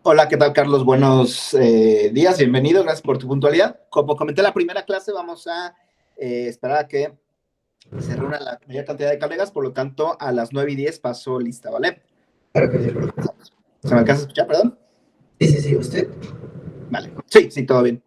Hola, ¿qué tal, Carlos? Buenos días, bienvenido, gracias por tu puntualidad. Como comenté en la primera clase, vamos a esperar a que se reúna la mayor cantidad de colegas, por lo tanto, a las 9:10 paso lista, ¿vale? Claro que sí, profe. ¿Se me alcanza a escuchar, perdón? Sí, sí, sí, usted. Vale, sí, sí, todo bien.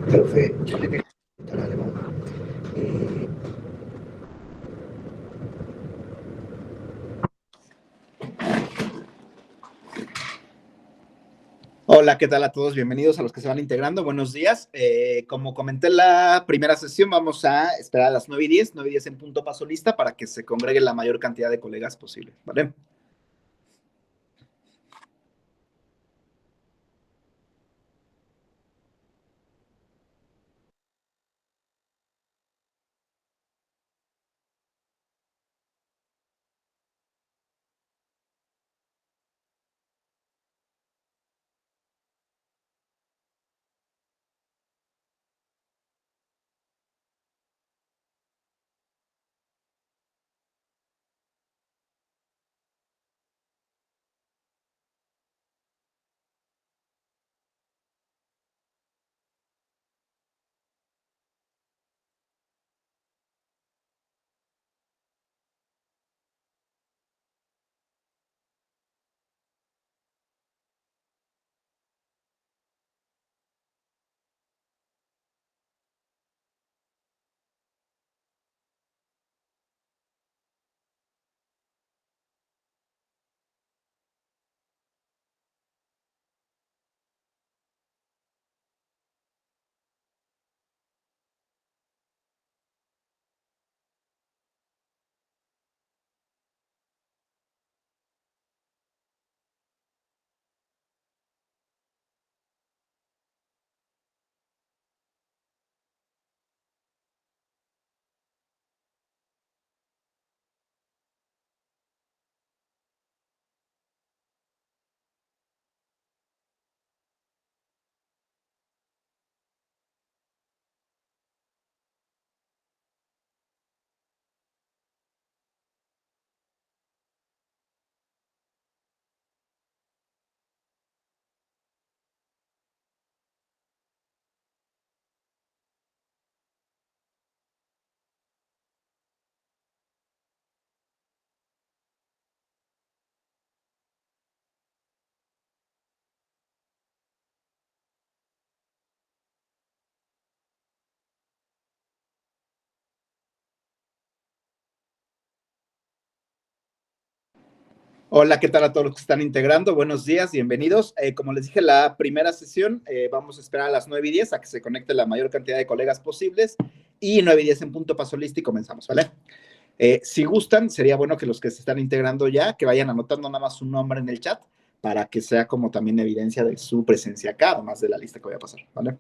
Profe, yo le quería preguntar algo. Eh, Hola, ¿qué tal a todos? Bienvenidos a los que se van integrando. Buenos días. Como comenté en la primera sesión, vamos a esperar a las 9:10, 9:10 en punto paso lista para que se congregue la mayor cantidad de colegas posible, ¿vale? Hola, ¿qué tal a todos los que están integrando? Buenos días, bienvenidos. Como les dije, la primera sesión vamos a esperar a las 9:10 a que se conecte la mayor cantidad de colegas posibles y 9:10 en punto paso listo y comenzamos, ¿vale? Si gustan, sería bueno que los que se están integrando ya, que vayan anotando nada más su nombre en el chat para que sea como también evidencia de su presencia acá, además de la lista que voy a pasar, ¿vale?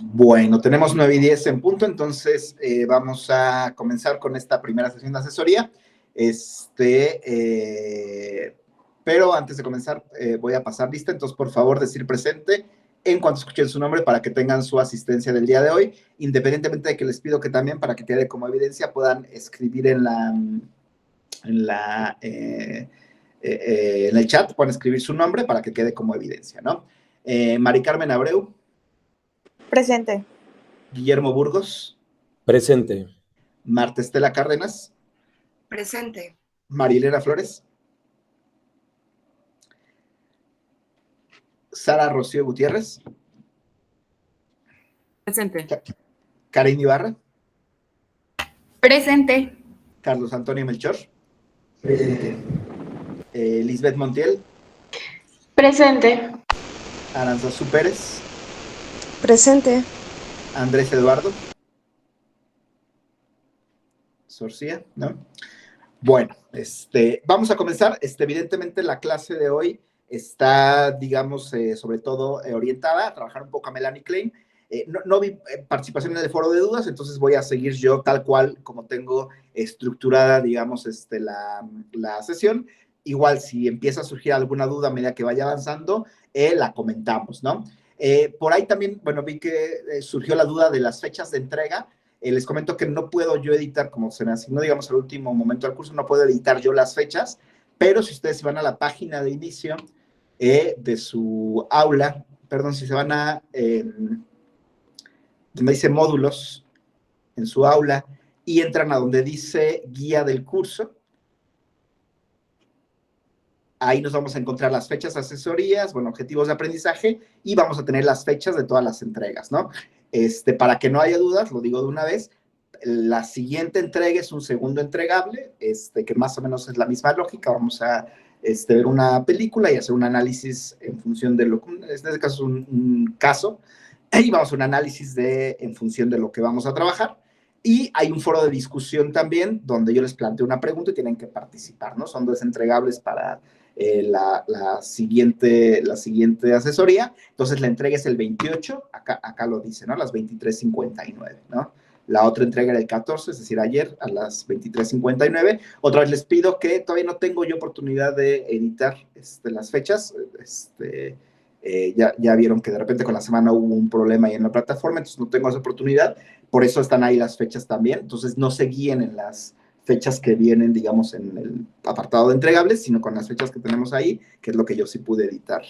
Bueno, tenemos 9:10 en punto, entonces vamos a comenzar con esta primera sesión de asesoría. Pero antes de comenzar, voy a pasar lista, entonces por favor decir presente en cuanto escuchen su nombre para que tengan su asistencia del día de hoy, independientemente de que les pido que también, para que quede como evidencia, puedan escribir en el chat, pueden escribir su nombre para que quede como evidencia, ¿no? Mari Carmen Abreu. Presente. Guillermo Burgos. Presente. Marta Estela Cárdenas. Presente. Marilena Flores. Sara Rocío Gutiérrez. Presente. Karen Ibarra. Presente. Carlos Antonio Melchor. Presente. Lisbeth Montiel. Presente. Aranzazu Pérez. Presente. Andrés Eduardo. Sorcía, ¿no? Bueno, vamos a comenzar. Evidentemente la clase de hoy está, digamos, sobre todo orientada a trabajar un poco a Melanie Klein. No vi participación en el foro de dudas, entonces voy a seguir yo tal cual como tengo estructurada, digamos, la sesión. Igual si empieza a surgir alguna duda a medida que vaya avanzando, la comentamos, ¿no? Por ahí también, bueno, vi que surgió la duda de las fechas de entrega. Les comento que no puedo yo editar, como se me asignó, digamos, al último momento del curso, no puedo editar yo las fechas, pero si ustedes van a la página de inicio de su aula, perdón, si se van a, donde dice módulos, en su aula, y entran a donde dice guía del curso, ahí nos vamos a encontrar las fechas, asesorías, bueno, objetivos de aprendizaje, y vamos a tener las fechas de todas las entregas, ¿no? Para que no haya dudas, lo digo de una vez, la siguiente entrega es un segundo entregable, que más o menos es la misma lógica. Vamos a ver una película y hacer un análisis en función de lo que, en este caso es un caso, y vamos a hacer un análisis en función de lo que vamos a trabajar. Y hay un foro de discusión también, donde yo les planteo una pregunta y tienen que participar, ¿no? Son 2 entregables para la siguiente asesoría. Entonces, la entrega es el 28, acá lo dice, ¿no? A las 23:59, ¿no? La otra entrega era el 14, es decir, ayer a las 23:59. Otra vez les pido que todavía no tengo yo oportunidad de editar las fechas. Ya vieron que de repente con la semana hubo un problema ahí en la plataforma, entonces no tengo esa oportunidad. Por eso están ahí las fechas también. Entonces, no se guíen en las fechas que vienen, digamos, en el apartado de entregables, sino con las fechas que tenemos ahí, que es lo que yo sí pude editar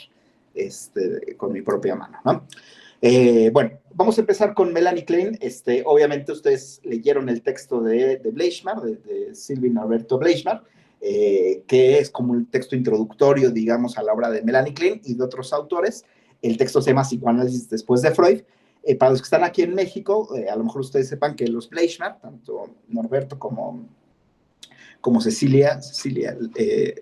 con mi propia mano, ¿no? Bueno, vamos a empezar con Melanie Klein. Obviamente ustedes leyeron el texto de Bleichmar, de Sylvie Norberto Bleichmar, que es como un texto introductorio, digamos, a la obra de Melanie Klein y de otros autores. El texto se llama Psicoanálisis después de Freud. Para los que están aquí en México, a lo mejor ustedes sepan que los Bleichmar, tanto Norberto como Cecilia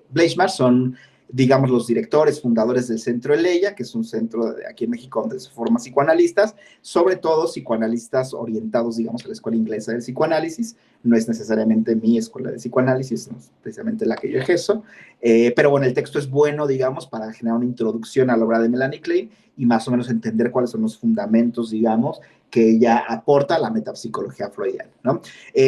Bleichmar, son, digamos, los directores, fundadores del Centro Eleya, que es un centro aquí en México donde se forman psicoanalistas, sobre todo psicoanalistas orientados, digamos, a la escuela inglesa del psicoanálisis. No es necesariamente mi escuela de psicoanálisis, no es precisamente la que yo ejerzo, pero bueno, el texto es bueno, digamos, para generar una introducción a la obra de Melanie Klein y más o menos entender cuáles son los fundamentos, digamos, que ella aporta a la metapsicología freudiana, ¿no?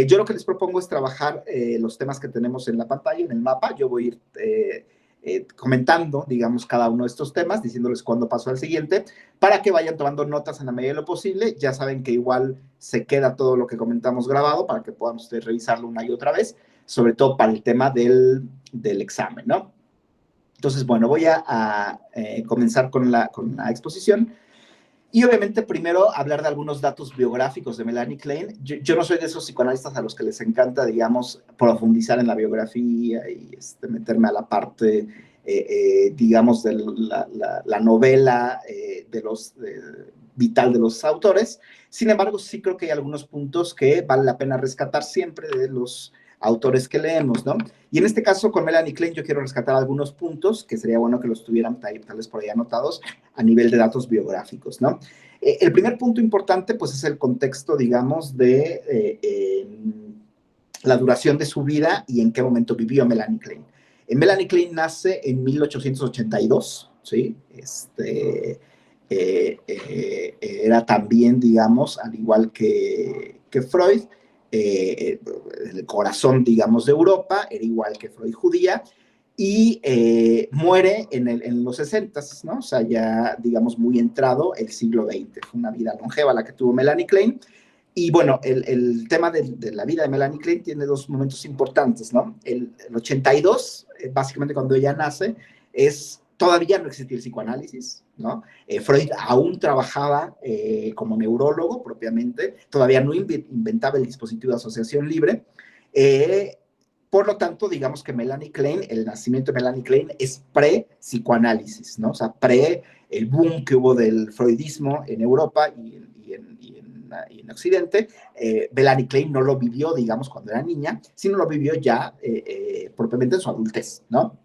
Yo lo que les propongo es trabajar los temas que tenemos en la pantalla, en el mapa. Yo voy a ir comentando, digamos, cada uno de estos temas, diciéndoles cuándo paso al siguiente, para que vayan tomando notas en la medida de lo posible. Ya saben que igual se queda todo lo que comentamos grabado para que puedan ustedes revisarlo una y otra vez, sobre todo para el tema del examen, ¿no? Entonces, bueno, voy a comenzar con la exposición. Y obviamente primero hablar de algunos datos biográficos de Melanie Klein. Yo no soy de esos psicoanalistas a los que les encanta, digamos, profundizar en la biografía y meterme a la parte, digamos, de la novela vital de los autores. Sin embargo, sí creo que hay algunos puntos que vale la pena rescatar siempre de los autores que leemos, ¿no? Y en este caso, con Melanie Klein, yo quiero rescatar algunos puntos que sería bueno que los tuvieran tal vez por ahí anotados a nivel de datos biográficos, ¿no? El primer punto importante, pues, es el contexto, digamos, de la duración de su vida y en qué momento vivió Melanie Klein. Melanie Klein nace en 1882, ¿sí? era también, digamos, al igual que Freud, el corazón, digamos, de Europa, era igual que Freud judía, y muere en los 60s, ¿no? O sea, ya, digamos, muy entrado el siglo XX. Fue una vida longeva la que tuvo Melanie Klein. Y bueno, el tema de la vida de Melanie Klein tiene dos momentos importantes, ¿no? El 82, básicamente cuando ella nace, todavía no existía el psicoanálisis, ¿no? Freud aún trabajaba como neurólogo propiamente, todavía no inventaba el dispositivo de asociación libre. Por lo tanto, digamos que Melanie Klein, el nacimiento de Melanie Klein es pre-psicoanálisis, ¿no? O sea, pre el boom que hubo del freudismo en Europa y en Occidente. Melanie Klein no lo vivió, digamos, cuando era niña, sino lo vivió ya propiamente en su adultez, ¿no?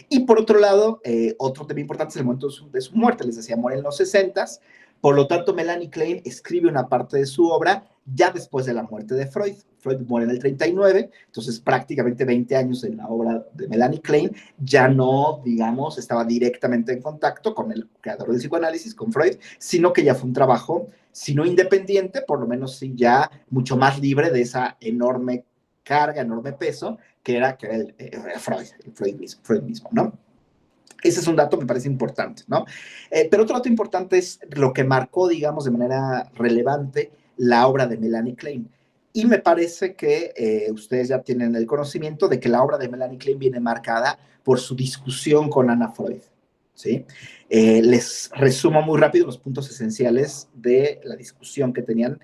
Y por otro lado, otro tema importante es el momento de su muerte. Les decía, muere en los 60s. Por lo tanto, Melanie Klein escribe una parte de su obra ya después de la muerte de Freud. Freud muere en el 39, entonces prácticamente 20 años en la obra de Melanie Klein ya no, digamos, estaba directamente en contacto con el creador del psicoanálisis, con Freud, sino que ya fue un trabajo, si no independiente, por lo menos sí ya mucho más libre de esa enorme carga, enorme peso que era Freud mismo, ¿no? Ese es un dato que me parece importante, ¿no? Pero otro dato importante es lo que marcó, digamos, de manera relevante la obra de Melanie Klein. Y me parece que ustedes ya tienen el conocimiento de que la obra de Melanie Klein viene marcada por su discusión con Anna Freud, ¿sí? Les resumo muy rápido los puntos esenciales de la discusión que tenían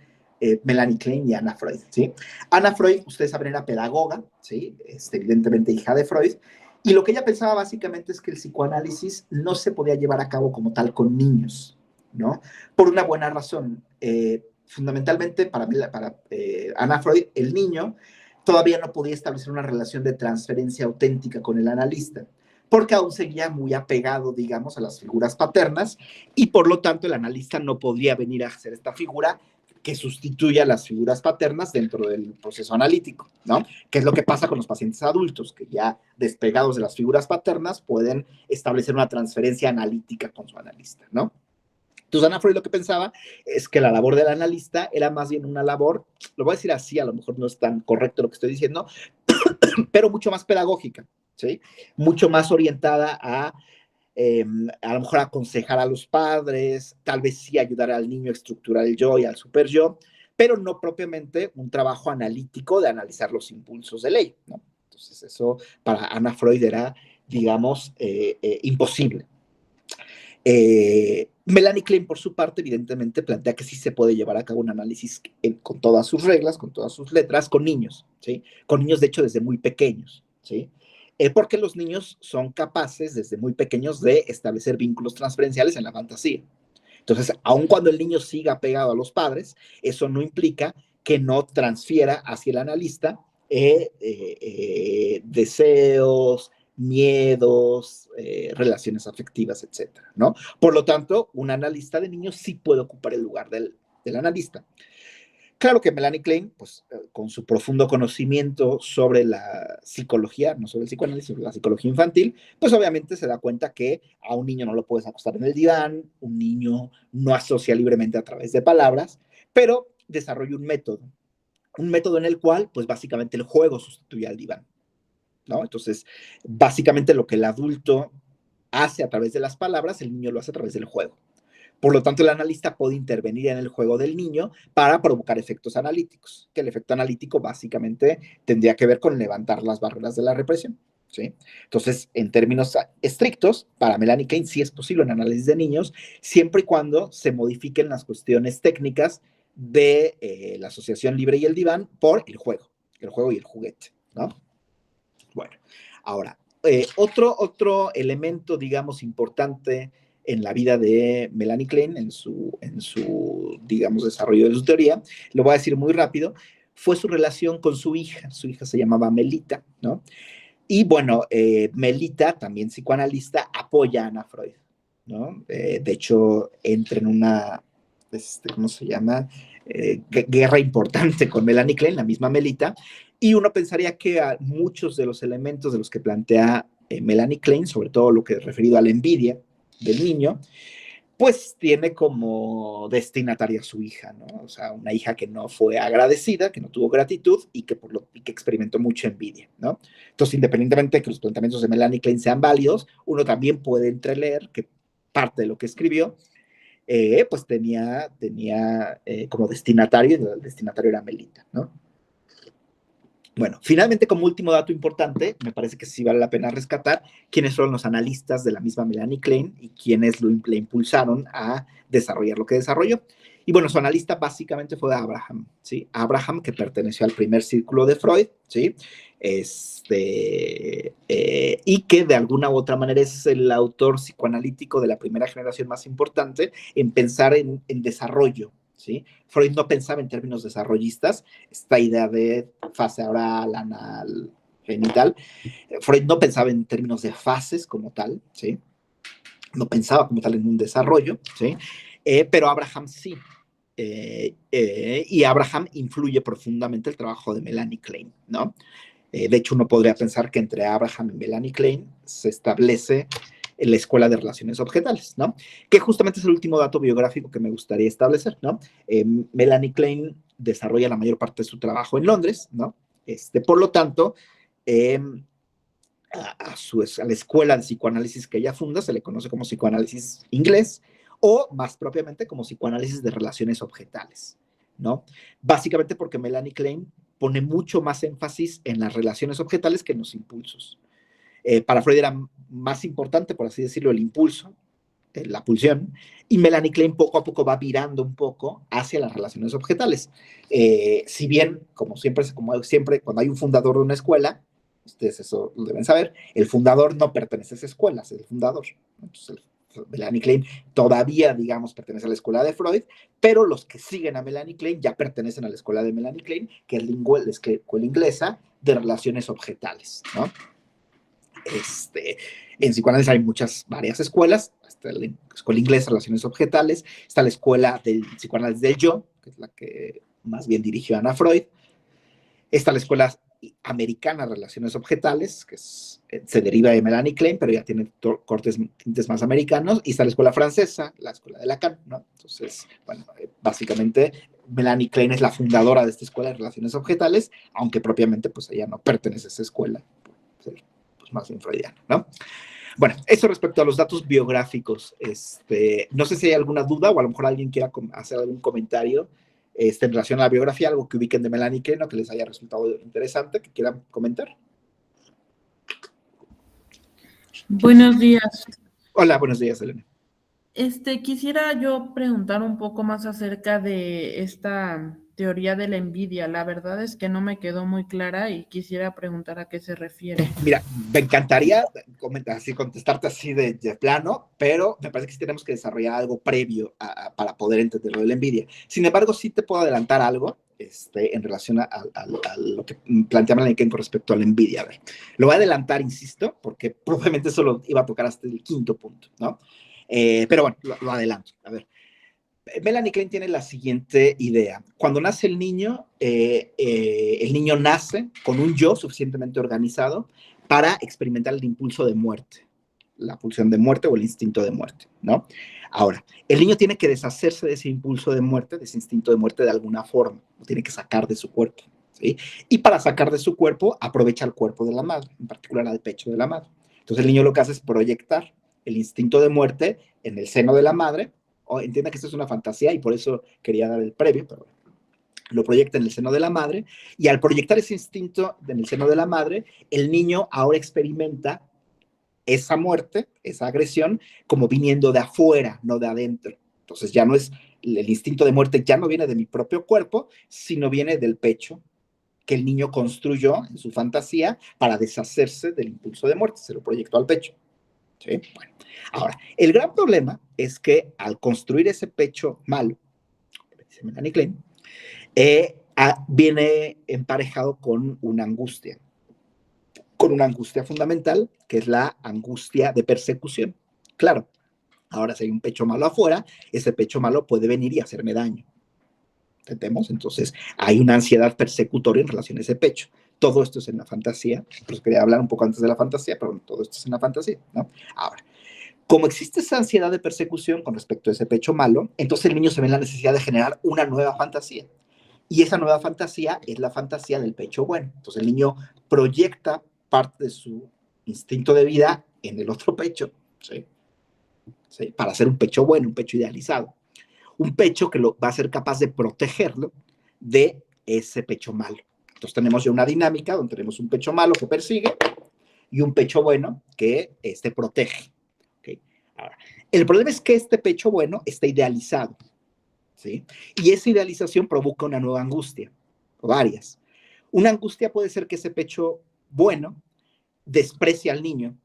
Melanie Klein y Anna Freud, ¿sí? Anna Freud, ustedes saben, era pedagoga, ¿sí? Evidentemente hija de Freud, y lo que ella pensaba básicamente es que el psicoanálisis no se podía llevar a cabo como tal con niños, ¿no? Por una buena razón. Fundamentalmente, para Anna Freud, el niño todavía no podía establecer una relación de transferencia auténtica con el analista, porque aún seguía muy apegado, digamos, a las figuras paternas, y por lo tanto el analista no podría venir a hacer esta figura que sustituya a las figuras paternas dentro del proceso analítico, ¿no? Que es lo que pasa con los pacientes adultos, que ya despegados de las figuras paternas pueden establecer una transferencia analítica con su analista, ¿no? Entonces, Anna Freud lo que pensaba es que la labor del analista era más bien una labor, lo voy a decir así, a lo mejor no es tan correcto lo que estoy diciendo, pero mucho más pedagógica, ¿sí? Mucho más orientada a lo mejor aconsejar a los padres, tal vez sí ayudar al niño a estructurar el yo y al super yo, pero no propiamente un trabajo analítico de analizar los impulsos de ley, ¿no? Entonces eso para Anna Freud era, digamos, imposible. Melanie Klein, por su parte, evidentemente plantea que sí se puede llevar a cabo un análisis con todas sus reglas, con todas sus letras, con niños, ¿sí? Con niños, de hecho, desde muy pequeños, ¿sí? Porque los niños son capaces desde muy pequeños de establecer vínculos transferenciales en la fantasía. Entonces, aun cuando el niño siga pegado a los padres, eso no implica que no transfiera hacia el analista deseos, miedos, relaciones afectivas, etcétera, ¿no? Por lo tanto, un analista de niños sí puede ocupar el lugar del analista. Claro que Melanie Klein, pues, con su profundo conocimiento sobre la psicología, no sobre el psicoanálisis, sobre la psicología infantil, pues obviamente se da cuenta que a un niño no lo puedes acostar en el diván, un niño no asocia libremente a través de palabras, pero desarrolla un método en el cual, pues básicamente el juego sustituye al diván, ¿no? Entonces, básicamente lo que el adulto hace a través de las palabras, el niño lo hace a través del juego. Por lo tanto, el analista puede intervenir en el juego del niño para provocar efectos analíticos, que el efecto analítico básicamente tendría que ver con levantar las barreras de la represión, ¿sí? Entonces, en términos estrictos, para Melanie Klein sí es posible un análisis de niños, siempre y cuando se modifiquen las cuestiones técnicas de la asociación libre y el diván por el juego y el juguete, ¿no? Bueno, ahora, otro elemento, digamos, importante en la vida de Melanie Klein, en su, digamos, desarrollo de su teoría, lo voy a decir muy rápido, fue su relación con su hija se llamaba Melita, ¿no? Y bueno, Melita, también psicoanalista, apoya a Anna Freud, ¿no? De hecho, entra en una, ¿cómo se llama? Guerra importante con Melanie Klein, la misma Melita, y uno pensaría que a muchos de los elementos de los que plantea Melanie Klein, sobre todo lo que es referido a la envidia del niño, pues tiene como destinataria a su hija, ¿no? O sea, una hija que no fue agradecida, que no tuvo gratitud y que experimentó mucha envidia, ¿no? Entonces, independientemente de que los planteamientos de Melanie Klein sean válidos, uno también puede entreleer que parte de lo que escribió, pues tenía como destinatario, y el destinatario era Melita, ¿no? Bueno, finalmente, como último dato importante, me parece que sí vale la pena rescatar quiénes fueron los analistas de la misma Melanie Klein y quiénes le impulsaron a desarrollar lo que desarrolló. Y bueno, su analista básicamente fue Abraham, ¿sí? Abraham, que perteneció al primer círculo de Freud, ¿sí? Y que de alguna u otra manera es el autor psicoanalítico de la primera generación más importante en pensar en desarrollo, ¿sí? Freud no pensaba en términos desarrollistas, esta idea de fase oral, anal, genital. Freud no pensaba en términos de fases como tal, ¿sí? No pensaba como tal en un desarrollo, ¿sí? Pero Abraham sí. Y Abraham influye profundamente el trabajo de Melanie Klein, ¿no? De hecho, uno podría pensar que entre Abraham y Melanie Klein se establece en la Escuela de Relaciones Objetales, ¿no? Que justamente es el último dato biográfico que me gustaría establecer, ¿no? Melanie Klein desarrolla la mayor parte de su trabajo en Londres, ¿no? Por lo tanto, a la escuela de psicoanálisis que ella funda se le conoce como psicoanálisis inglés o más propiamente como psicoanálisis de relaciones objetales, ¿no? Básicamente porque Melanie Klein pone mucho más énfasis en las relaciones objetales que en los impulsos. Para Freud era más importante, por así decirlo, el impulso, la pulsión, y Melanie Klein poco a poco va virando un poco hacia las relaciones objetales. Si bien, como siempre, cuando hay un fundador de una escuela, ustedes eso lo deben saber, el fundador no pertenece a esa escuela, es el fundador. Entonces, Melanie Klein todavía, digamos, pertenece a la escuela de Freud, pero los que siguen a Melanie Klein ya pertenecen a la escuela de Melanie Klein, que es la escuela inglesa de relaciones objetales, ¿no? En psicoanálisis hay varias escuelas. Está la escuela inglesa de relaciones objetales, está la escuela del psicoanálisis del yo, que es la que más bien dirigió Ana Freud. Está la escuela americana de relaciones objetales, que se deriva de Melanie Klein, pero ya tiene tintes más americanos. Y está la escuela francesa, la escuela de Lacan, ¿no? Entonces, bueno, básicamente Melanie Klein es la fundadora de esta escuela de relaciones objetales, aunque propiamente pues ella no pertenece a esa escuela, pues más bien freudiana, ¿no? Bueno, eso respecto a los datos biográficos. No sé si hay alguna duda o a lo mejor alguien quiera hacer algún comentario en relación a la biografía, algo que ubiquen de Melanie Klein o que les haya resultado interesante, que quieran comentar. Buenos días. Hola, buenos días, Elena. Quisiera yo preguntar un poco más acerca de esta teoría de la envidia. La verdad es que no me quedó muy clara y quisiera preguntar a qué se refiere. Mira, me encantaría contestarte así de plano, pero me parece que sí tenemos que desarrollar algo previo para poder entender lo de la envidia. Sin embargo, sí te puedo adelantar algo en relación a lo que plantea Melanie Klein con respecto a la envidia. A ver, lo voy a adelantar, insisto, porque probablemente solo iba a tocar hasta el quinto punto, ¿no? Pero bueno, lo adelanto. A ver, Melanie Klein tiene la siguiente idea. Cuando nace el niño nace con un yo suficientemente organizado para experimentar el impulso de muerte, la pulsión de muerte o el instinto de muerte, ¿no? Ahora, el niño tiene que deshacerse de ese impulso de muerte, de ese instinto de muerte de alguna forma, lo tiene que sacar de su cuerpo, ¿sí? Y para sacar de su cuerpo, aprovecha el cuerpo de la madre, en particular al pecho de la madre. Entonces el niño lo que hace es proyectar el instinto de muerte en el seno de la madre. Entienda que esto es una fantasía y por eso quería dar el previo, pero lo proyecta en el seno de la madre, y al proyectar ese instinto en el seno de la madre, el niño ahora experimenta esa muerte, esa agresión, como viniendo de afuera, no de adentro. Entonces ya no es, el instinto de muerte ya no viene de mi propio cuerpo, sino viene del pecho que el niño construyó en su fantasía para deshacerse del impulso de muerte, se lo proyectó al pecho. ¿Sí? Bueno, ahora, el gran problema es que al construir ese pecho malo, dice Melanie Klein, viene emparejado con una angustia fundamental, que es la angustia de persecución. Claro, ahora si hay un pecho malo afuera, ese pecho malo puede venir y hacerme daño. ¿Entendemos? Entonces, hay una ansiedad persecutoria en relación a ese pecho. Todo esto es en la fantasía. Pues quería hablar un poco antes de la fantasía, pero todo esto es en la fantasía, ¿no? Ahora, Como existe esa ansiedad de persecución con respecto a ese pecho malo, entonces el niño se ve en la necesidad de generar una nueva fantasía. Y esa nueva fantasía es la fantasía del pecho bueno. Entonces el niño proyecta parte de su instinto de vida en el otro pecho, ¿sí? ¿Sí? Para hacer un pecho bueno, un pecho idealizado. Un pecho que va a ser capaz de protegerlo de ese pecho malo. Entonces tenemos ya una dinámica donde tenemos un pecho malo que persigue y un pecho bueno que protege. ¿Okay? Ahora, el problema es que este pecho bueno está idealizado, ¿sí? Y esa idealización provoca una nueva angustia, o varias. Una angustia puede ser que ese pecho bueno desprecie al niño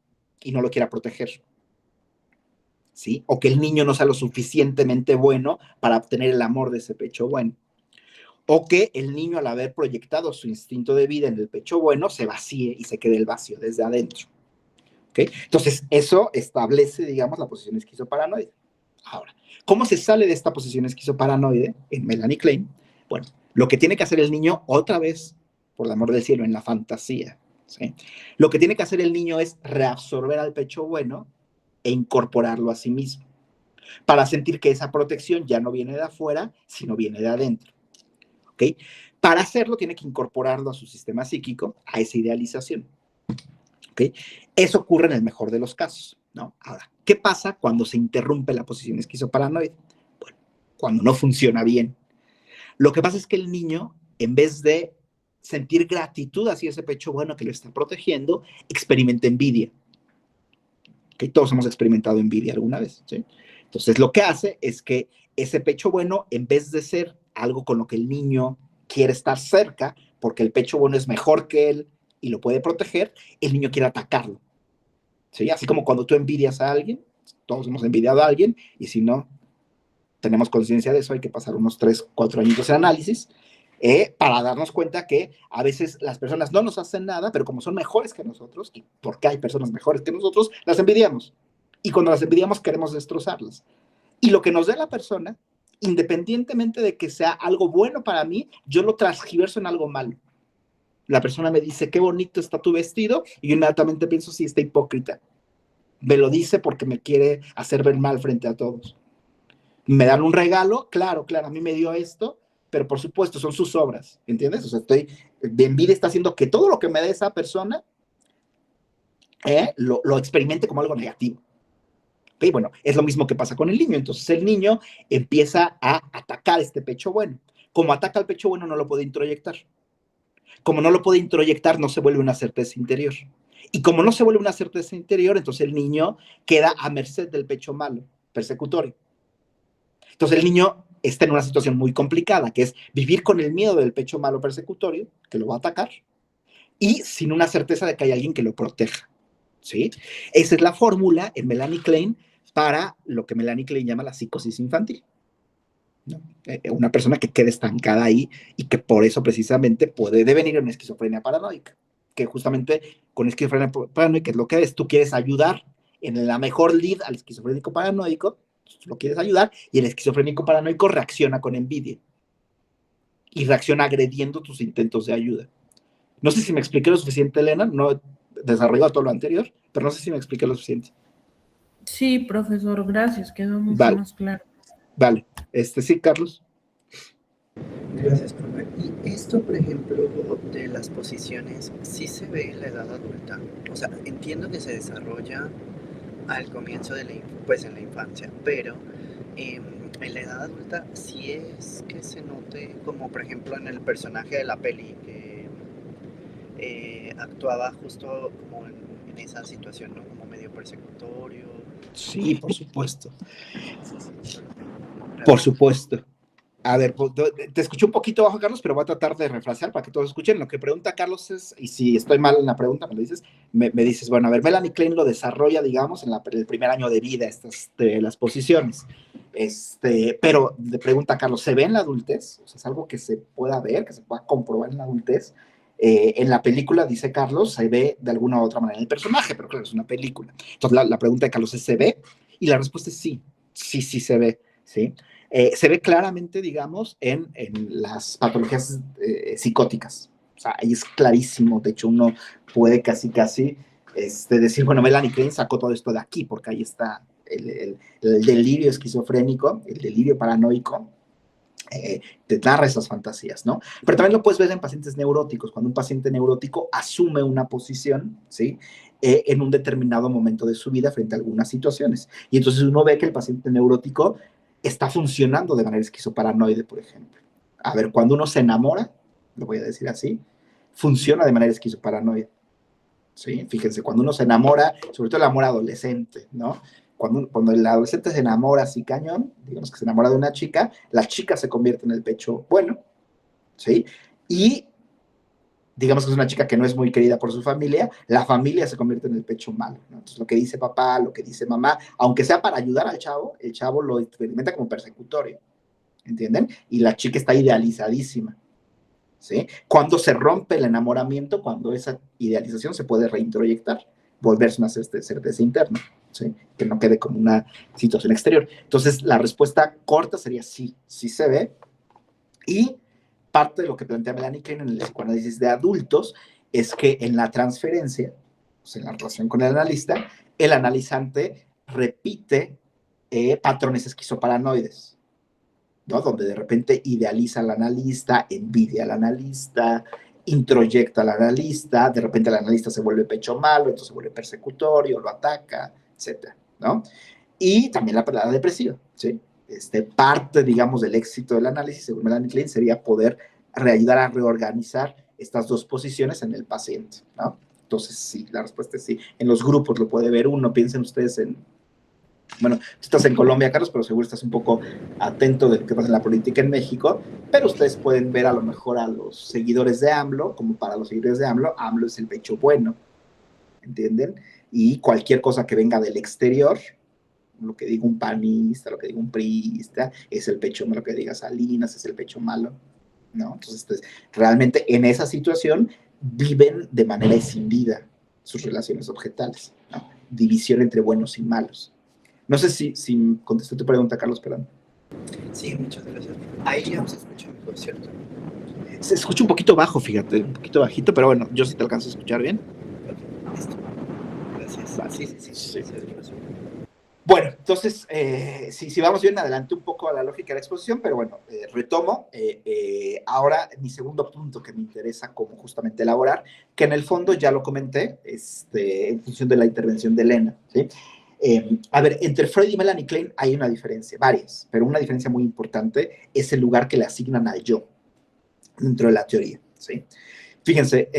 y no lo quiera proteger, ¿sí? O que el niño no sea lo suficientemente bueno para obtener el amor de ese pecho bueno. O que el niño, al haber proyectado su instinto de vida en el pecho bueno, se vacíe y se quede el vacío desde adentro. ¿Okay? Entonces, eso establece, digamos, la posición esquizoparanoide. Ahora, ¿cómo se sale de esta posición esquizoparanoide en Melanie Klein? Bueno, lo que tiene que hacer el niño, otra vez, por el amor del cielo, en la fantasía, ¿sí? Lo que tiene que hacer el niño es reabsorber al pecho bueno e incorporarlo a sí mismo, para sentir que esa protección ya no viene de afuera, sino viene de adentro. ¿Okay? Para hacerlo, tiene que incorporarlo a su sistema psíquico, a esa idealización. ¿Okay? Eso ocurre en el mejor de los casos, ¿no? Ahora, ¿qué pasa cuando se interrumpe la posición esquizoparanoide? Bueno, cuando no funciona bien. Lo que pasa es que el niño, en vez de sentir gratitud hacia ese pecho bueno que lo está protegiendo, experimenta envidia. ¿Okay? Todos hemos experimentado envidia alguna vez, ¿sí? Entonces, lo que hace es que ese pecho bueno, en vez de ser algo con lo que el niño quiere estar cerca, porque el pecho bueno es mejor que él y lo puede proteger, el niño quiere atacarlo, ¿sí? Así como cuando tú envidias a alguien, todos hemos envidiado a alguien, y si no tenemos conciencia de eso, hay que pasar unos 3, 4 añitos de análisis, para darnos cuenta que a veces las personas no nos hacen nada, pero como son mejores que nosotros, y porque hay personas mejores que nosotros, las envidiamos. Y cuando las envidiamos queremos destrozarlas. Y lo que nos dé la persona, independientemente de que sea algo bueno para mí, yo lo transgiverso en algo malo. La persona me dice, qué bonito está tu vestido, y yo inmediatamente pienso, sí, está hipócrita. Me lo dice porque me quiere hacer ver mal frente a todos. Me dan un regalo, claro, a mí me dio esto, pero por supuesto son sus obras, ¿entiendes? O sea, de envidia está haciendo que todo lo que me dé esa persona lo experimente como algo negativo. ¿Okay? Bueno, es lo mismo que pasa con el niño. Entonces el niño empieza a atacar este pecho bueno. Como ataca al pecho bueno, no lo puede introyectar. Como no lo puede introyectar, no se vuelve una certeza interior. Y como no se vuelve una certeza interior, entonces el niño queda a merced del pecho malo, persecutorio. Entonces el niño está en una situación muy complicada, que es vivir con el miedo del pecho malo persecutorio, que lo va a atacar, y sin una certeza de que hay alguien que lo proteja, ¿sí? Esa es la fórmula en Melanie Klein para lo que Melanie Klein llama la psicosis infantil, ¿no? Una persona que quede estancada ahí y que por eso precisamente puede devenir en esquizofrenia paranoica, que justamente con esquizofrenia paranoica es lo que es, tú quieres ayudar en la mejor lead al esquizofrénico paranoico, lo quieres ayudar, y el esquizofrénico paranoico reacciona con envidia y reacciona agrediendo tus intentos de ayuda. No sé si me expliqué lo suficiente, Elena, no he desarrollado todo lo anterior, pero no sé si me expliqué lo suficiente. Sí, profesor, gracias, quedó mucho más claro. Vale, sí, Carlos. Gracias, profe. Y esto, por ejemplo, de las posiciones, ¿sí se ve en la edad adulta? O sea, entiendo que se desarrolla al comienzo de en la infancia, pero en la edad adulta sí es que se note, como por ejemplo en el personaje de la peli que actuaba justo como en esa situación, ¿no? Como medio persecutorio. Sí, por supuesto. Por supuesto. A ver, te escuché un poquito bajo, Carlos, pero voy a tratar de refrasear para que todos escuchen. Lo que pregunta Carlos es, y si estoy mal en la pregunta, me dices, bueno, a ver, Melanie Klein lo desarrolla, digamos, en el primer año de vida, las posiciones. Pero le pregunta a Carlos, ¿se ve en la adultez? O sea, ¿es algo que se pueda ver, que se pueda comprobar en la adultez? En la película, dice Carlos, se ve de alguna u otra manera en el personaje, pero claro, es una película. Entonces, la pregunta de Carlos es, ¿se ve? Y la respuesta es sí se ve, ¿sí? Se ve claramente, digamos, en las patologías psicóticas. O sea, ahí es clarísimo. De hecho, uno puede casi decir, bueno, Melanie Klein sacó todo esto de aquí, porque ahí está el delirio esquizofrénico, el delirio paranoico, te narra esas fantasías, ¿no? Pero también lo puedes ver en pacientes neuróticos, cuando un paciente neurótico asume una posición, ¿sí? En un determinado momento de su vida frente a algunas situaciones. Y entonces uno ve que el paciente neurótico está funcionando de manera esquizoparanoide, por ejemplo. A ver, cuando uno se enamora, lo voy a decir así, funciona de manera esquizoparanoide. ¿Sí? Fíjense, cuando uno se enamora, sobre todo el amor adolescente, ¿no? Cuando el adolescente se enamora así cañón, digamos que se enamora de una chica, la chica se convierte en el pecho bueno, ¿sí? Y digamos que es una chica que no es muy querida por su familia, la familia se convierte en el pecho malo, ¿no? Entonces lo que dice papá, lo que dice mamá, aunque sea para ayudar al chavo, el chavo lo experimenta como persecutorio, ¿entienden? Y la chica está idealizadísima, ¿sí? Cuando se rompe el enamoramiento, cuando esa idealización se puede reintroyectar, volverse una certeza interna, ¿sí? Que no quede como una situación exterior. Entonces, la respuesta corta sería sí, sí se ve. Y parte de lo que plantea Melanie Klein en el psicoanálisis de adultos es que en la transferencia, o sea, en la relación con el analista, el analizante repite patrones esquizoparanoides, ¿no? Donde de repente idealiza al analista, envidia al analista, introyecta al analista, de repente el analista se vuelve pecho malo, entonces se vuelve persecutorio, lo ataca, etc., ¿no? Y también la depresiva, ¿sí? Parte, digamos, del éxito del análisis, según Melanie Klein, sería poder ayudar a reorganizar estas dos posiciones en el paciente, ¿no? Entonces, sí, la respuesta es sí. En los grupos lo puede ver uno, piensen ustedes en... Bueno, tú estás en Colombia, Carlos, pero seguro estás un poco atento de lo que pasa en la política en México, pero ustedes pueden ver a lo mejor a los seguidores de AMLO, como para los seguidores de AMLO, AMLO es el pecho bueno, ¿entienden? Y cualquier cosa que venga del exterior, lo que diga un panista, lo que diga un priista, es el pecho malo, lo que diga Salinas es el pecho malo, ¿no? Entonces, pues, realmente en esa situación viven de manera escindida sus relaciones objetales, ¿no? División entre buenos y malos. No sé si contesté tu pregunta, Carlos, perdón. Sí, muchas gracias. Ahí ya se escucha mejor, ¿cierto? Se escucha un poquito bajo, fíjate, un poquito bajito, pero bueno, yo sí te alcanzo a escuchar bien. Listo. Gracias. Vale. Sí. Bueno, entonces, si vamos bien, adelante un poco a la lógica de la exposición, pero bueno, retomo. Ahora, mi segundo punto que me interesa como justamente elaborar, que en el fondo ya lo comenté, en función de la intervención de Elena, ¿sí? A ver, entre Freud y Melanie Klein hay una diferencia, varias, pero una diferencia muy importante es el lugar que le asignan al yo dentro de la teoría, ¿sí? Fíjense,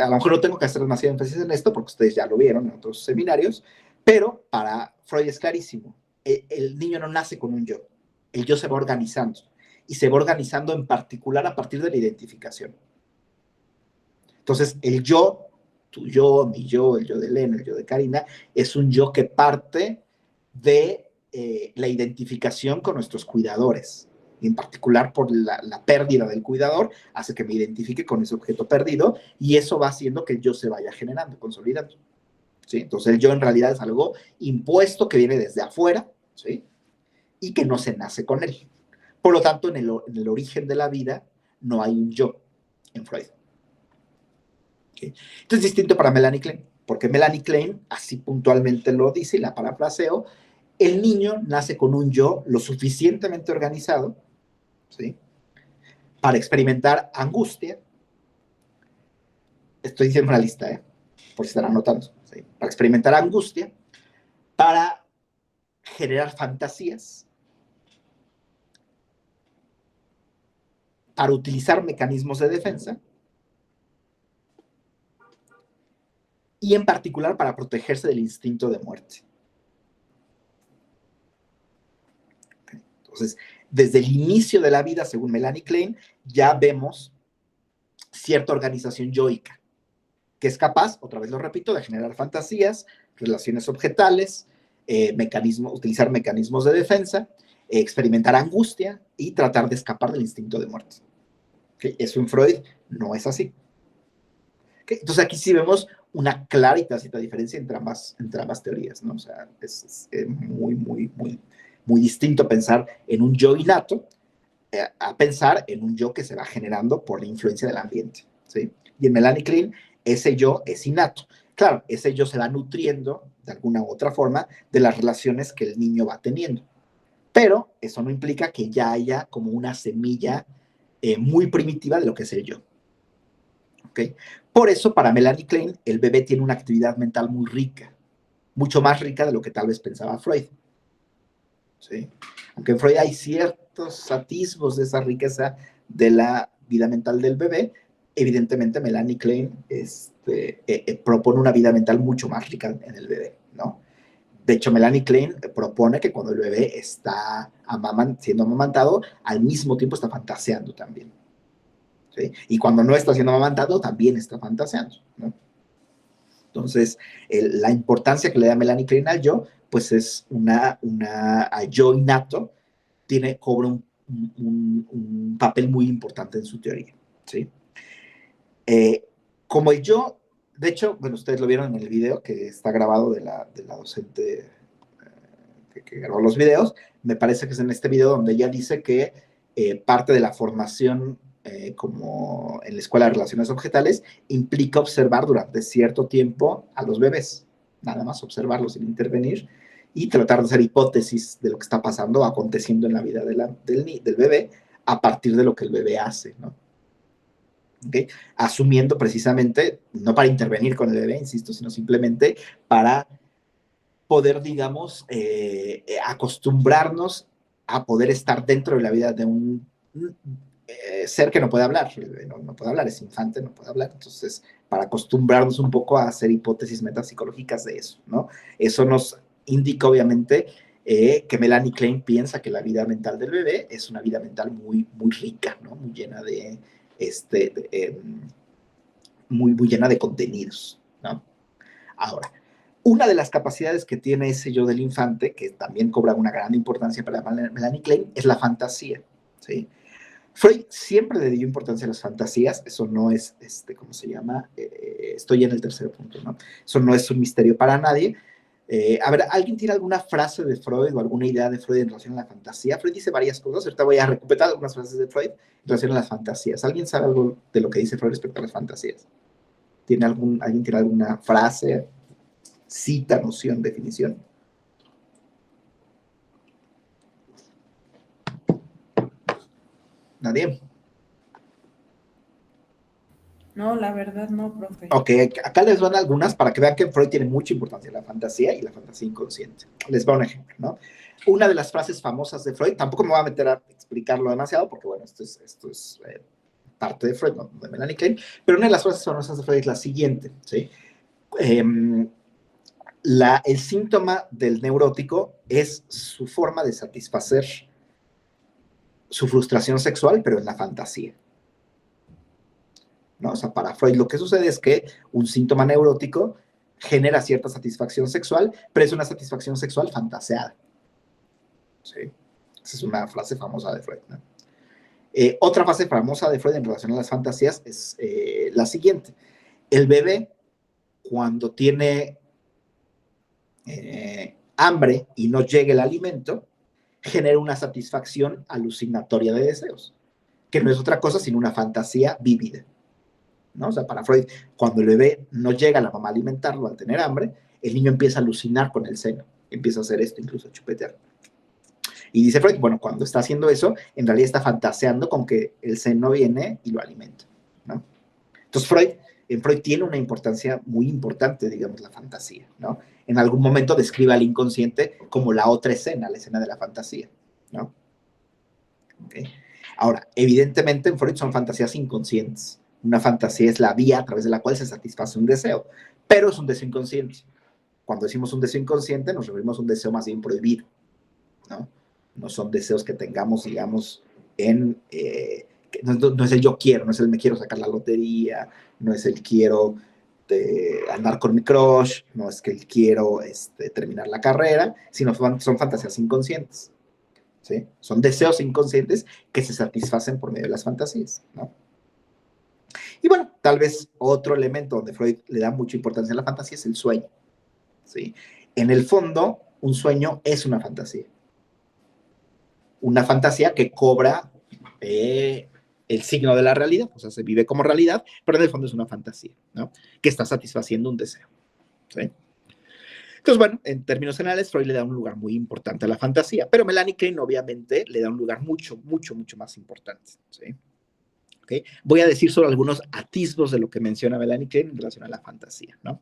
a lo mejor no tengo que hacer demasiado énfasis en esto porque ustedes ya lo vieron en otros seminarios, pero para Freud es clarísimo, el niño no nace con un yo, el yo se va organizando, y se va organizando en particular a partir de la identificación. Entonces, el yo, tu yo, mi yo, el yo de Elena, el yo de Karina, es un yo que parte de la identificación con nuestros cuidadores, y en particular por la pérdida del cuidador, hace que me identifique con ese objeto perdido, y eso va haciendo que el yo se vaya generando, consolidando. ¿Sí? Entonces el yo en realidad es algo impuesto que viene desde afuera, ¿sí? Y que no se nace con él. Por lo tanto, en el origen de la vida no hay un yo en Freud. ¿Okay? Esto es distinto para Melanie Klein, porque Melanie Klein, así puntualmente lo dice y la parafraseo, el niño nace con un yo lo suficientemente organizado, ¿sí? Para experimentar angustia. Estoy diciendo una lista, por si están anotando. ¿Sí? Para experimentar angustia, para generar fantasías, para utilizar mecanismos de defensa y en particular para protegerse del instinto de muerte. Entonces, desde el inicio de la vida, según Melanie Klein, ya vemos cierta organización yoica, que es capaz, otra vez lo repito, de generar fantasías, relaciones objetales, utilizar mecanismos de defensa, experimentar angustia y tratar de escapar del instinto de muerte. ¿Okay? Eso en Freud no es así. ¿Okay? Entonces aquí sí vemos una clara y tácita diferencia entre ambas teorías, ¿no? O sea, es muy distinto pensar en un yo innato a pensar en un yo que se va generando por la influencia del ambiente, ¿sí? Y en Melanie Klein, ese yo es innato, Claro, ese yo se va nutriendo de alguna u otra forma de las relaciones que el niño va teniendo. Pero eso no implica que ya haya como una semilla muy primitiva de lo que es el yo. ¿Okay? Por eso, para Melanie Klein, el bebé tiene una actividad mental muy rica, mucho más rica de lo que tal vez pensaba Freud. ¿Sí? Aunque en Freud hay ciertos atisbos de esa riqueza de la vida mental del bebé, evidentemente Melanie Klein propone una vida mental mucho más rica en el bebé, ¿no? De hecho, Melanie Klein propone que cuando el bebé está siendo amamantado, al mismo tiempo está fantaseando también. ¿Sí? Y cuando no está siendo amamantado, también está fantaseando, ¿no? Entonces, la importancia que le da Melanie Klein al yo, pues es al yo innato, cobra un papel muy importante en su teoría, ¿sí? Como el yo, de hecho, bueno, ustedes lo vieron en el video que está grabado de la docente que grabó los videos, me parece que es en este video donde ella dice que parte de la formación como en la Escuela de Relaciones Objetales implica observar durante cierto tiempo a los bebés, nada más observarlos sin intervenir y tratar de hacer hipótesis de lo que está pasando o aconteciendo en la vida del bebé a partir de lo que el bebé hace, ¿no? ¿Okay? Asumiendo precisamente, no para intervenir con el bebé, insisto, sino simplemente para poder, digamos, acostumbrarnos a poder estar dentro de la vida de un ser que no puede hablar, no puede hablar, es infante, no puede hablar, entonces, para acostumbrarnos un poco a hacer hipótesis metapsicológicas de eso, ¿no? Eso nos indica, obviamente, que Melanie Klein piensa que la vida mental del bebé es una vida mental muy, muy rica, ¿no? Muy llena de, muy llena de contenidos, ¿no? Ahora, una de las capacidades que tiene ese yo del infante, que también cobra una gran importancia para Melanie Klein, es la fantasía, ¿sí? Freud siempre le dio importancia a las fantasías, eso no es, ¿cómo se llama? Estoy en el tercer punto, ¿no? Eso no es un misterio para nadie. A ver, ¿alguien tiene alguna frase de Freud o alguna idea de Freud en relación a la fantasía? Freud dice varias cosas, ahorita voy a recuperar algunas frases de Freud en relación a las fantasías. ¿Alguien sabe algo de lo que dice Freud respecto a las fantasías? ¿Alguien tiene alguna frase, cita, noción, definición? ¿Nadie? No, la verdad no, profe. Ok, acá les van algunas para que vean que Freud tiene mucha importancia en la fantasía y la fantasía inconsciente. Les va un ejemplo, ¿no? Una de las frases famosas de Freud, tampoco me voy a meter a explicarlo demasiado porque, bueno, esto es parte de Freud, no de Melanie Klein, pero una de las frases famosas de Freud es la siguiente, ¿sí? El síntoma del neurótico es su forma de satisfacer su frustración sexual, pero en la fantasía, ¿no? O sea, para Freud lo que sucede es que un síntoma neurótico genera cierta satisfacción sexual, pero es una satisfacción sexual fantaseada, ¿sí? Esa es una frase famosa de Freud, ¿no? Otra frase famosa de Freud en relación a las fantasías es la siguiente. El bebé, cuando tiene hambre y no llega el alimento, genera una satisfacción alucinatoria de deseos, que no es otra cosa sino una fantasía vívida, ¿no? O sea, para Freud, cuando el bebé no llega a la mamá a alimentarlo al tener hambre, el niño empieza a alucinar con el seno, empieza a hacer esto, incluso a chupetear. Y dice Freud, bueno, cuando está haciendo eso, en realidad está fantaseando con que el seno viene y lo alimenta, ¿no? Entonces Freud tiene una importancia muy importante, digamos, la fantasía, ¿no? En algún momento describe al inconsciente como la otra escena, la escena de la fantasía, ¿no? Okay. Ahora, evidentemente en Freud son fantasías inconscientes. Una fantasía es la vía a través de la cual se satisface un deseo, pero es un deseo inconsciente. Cuando decimos un deseo inconsciente, nos referimos a un deseo más bien prohibido, ¿no? No son deseos que tengamos, digamos, no es el yo quiero, no es el me quiero sacar la lotería, no es el quiero andar con mi crush, no es que el quiero terminar la carrera, sino son fantasías inconscientes, ¿sí? Son deseos inconscientes que se satisfacen por medio de las fantasías, ¿no? Y bueno, tal vez otro elemento donde Freud le da mucha importancia a la fantasía es el sueño, ¿sí? En el fondo, un sueño es una fantasía que cobra el signo de la realidad, o sea, se vive como realidad, pero en el fondo es una fantasía, ¿no? Que está satisfaciendo un deseo, ¿sí? Entonces, bueno, en términos generales, Freud le da un lugar muy importante a la fantasía, pero Melanie Klein obviamente le da un lugar mucho más importante, ¿sí? ¿Okay? Voy a decir solo algunos atisbos de lo que menciona Melanie Klein en relación a la fantasía, ¿no?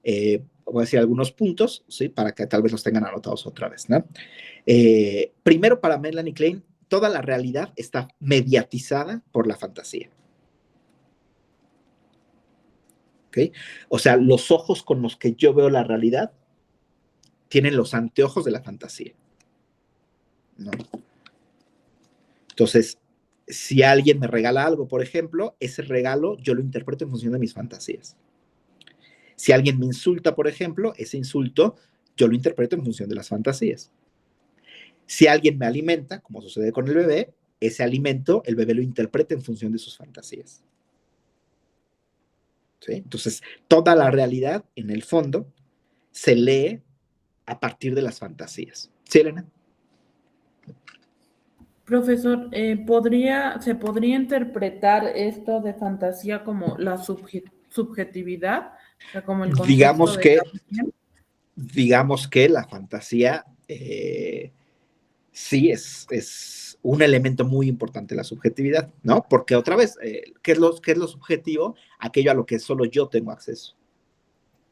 Voy a decir algunos puntos, ¿sí? Para que tal vez los tengan anotados otra vez, ¿no? Primero, para Melanie Klein, toda la realidad está mediatizada por la fantasía. ¿Okay? O sea, los ojos con los que yo veo la realidad tienen los anteojos de la fantasía, ¿no? Entonces, si alguien me regala algo, por ejemplo, ese regalo yo lo interpreto en función de mis fantasías. Si alguien me insulta, por ejemplo, ese insulto yo lo interpreto en función de las fantasías. Si alguien me alimenta, como sucede con el bebé, ese alimento el bebé lo interpreta en función de sus fantasías. ¿Sí? Entonces, toda la realidad, en el fondo, se lee a partir de las fantasías. ¿Sí, Elena? Profesor, ¿se podría interpretar esto de fantasía como la subjetividad? O sea, como el contexto de cada quien. Digamos que la fantasía sí es un elemento muy importante de la subjetividad, ¿no? Porque otra vez, ¿qué es lo subjetivo? Aquello a lo que solo yo tengo acceso.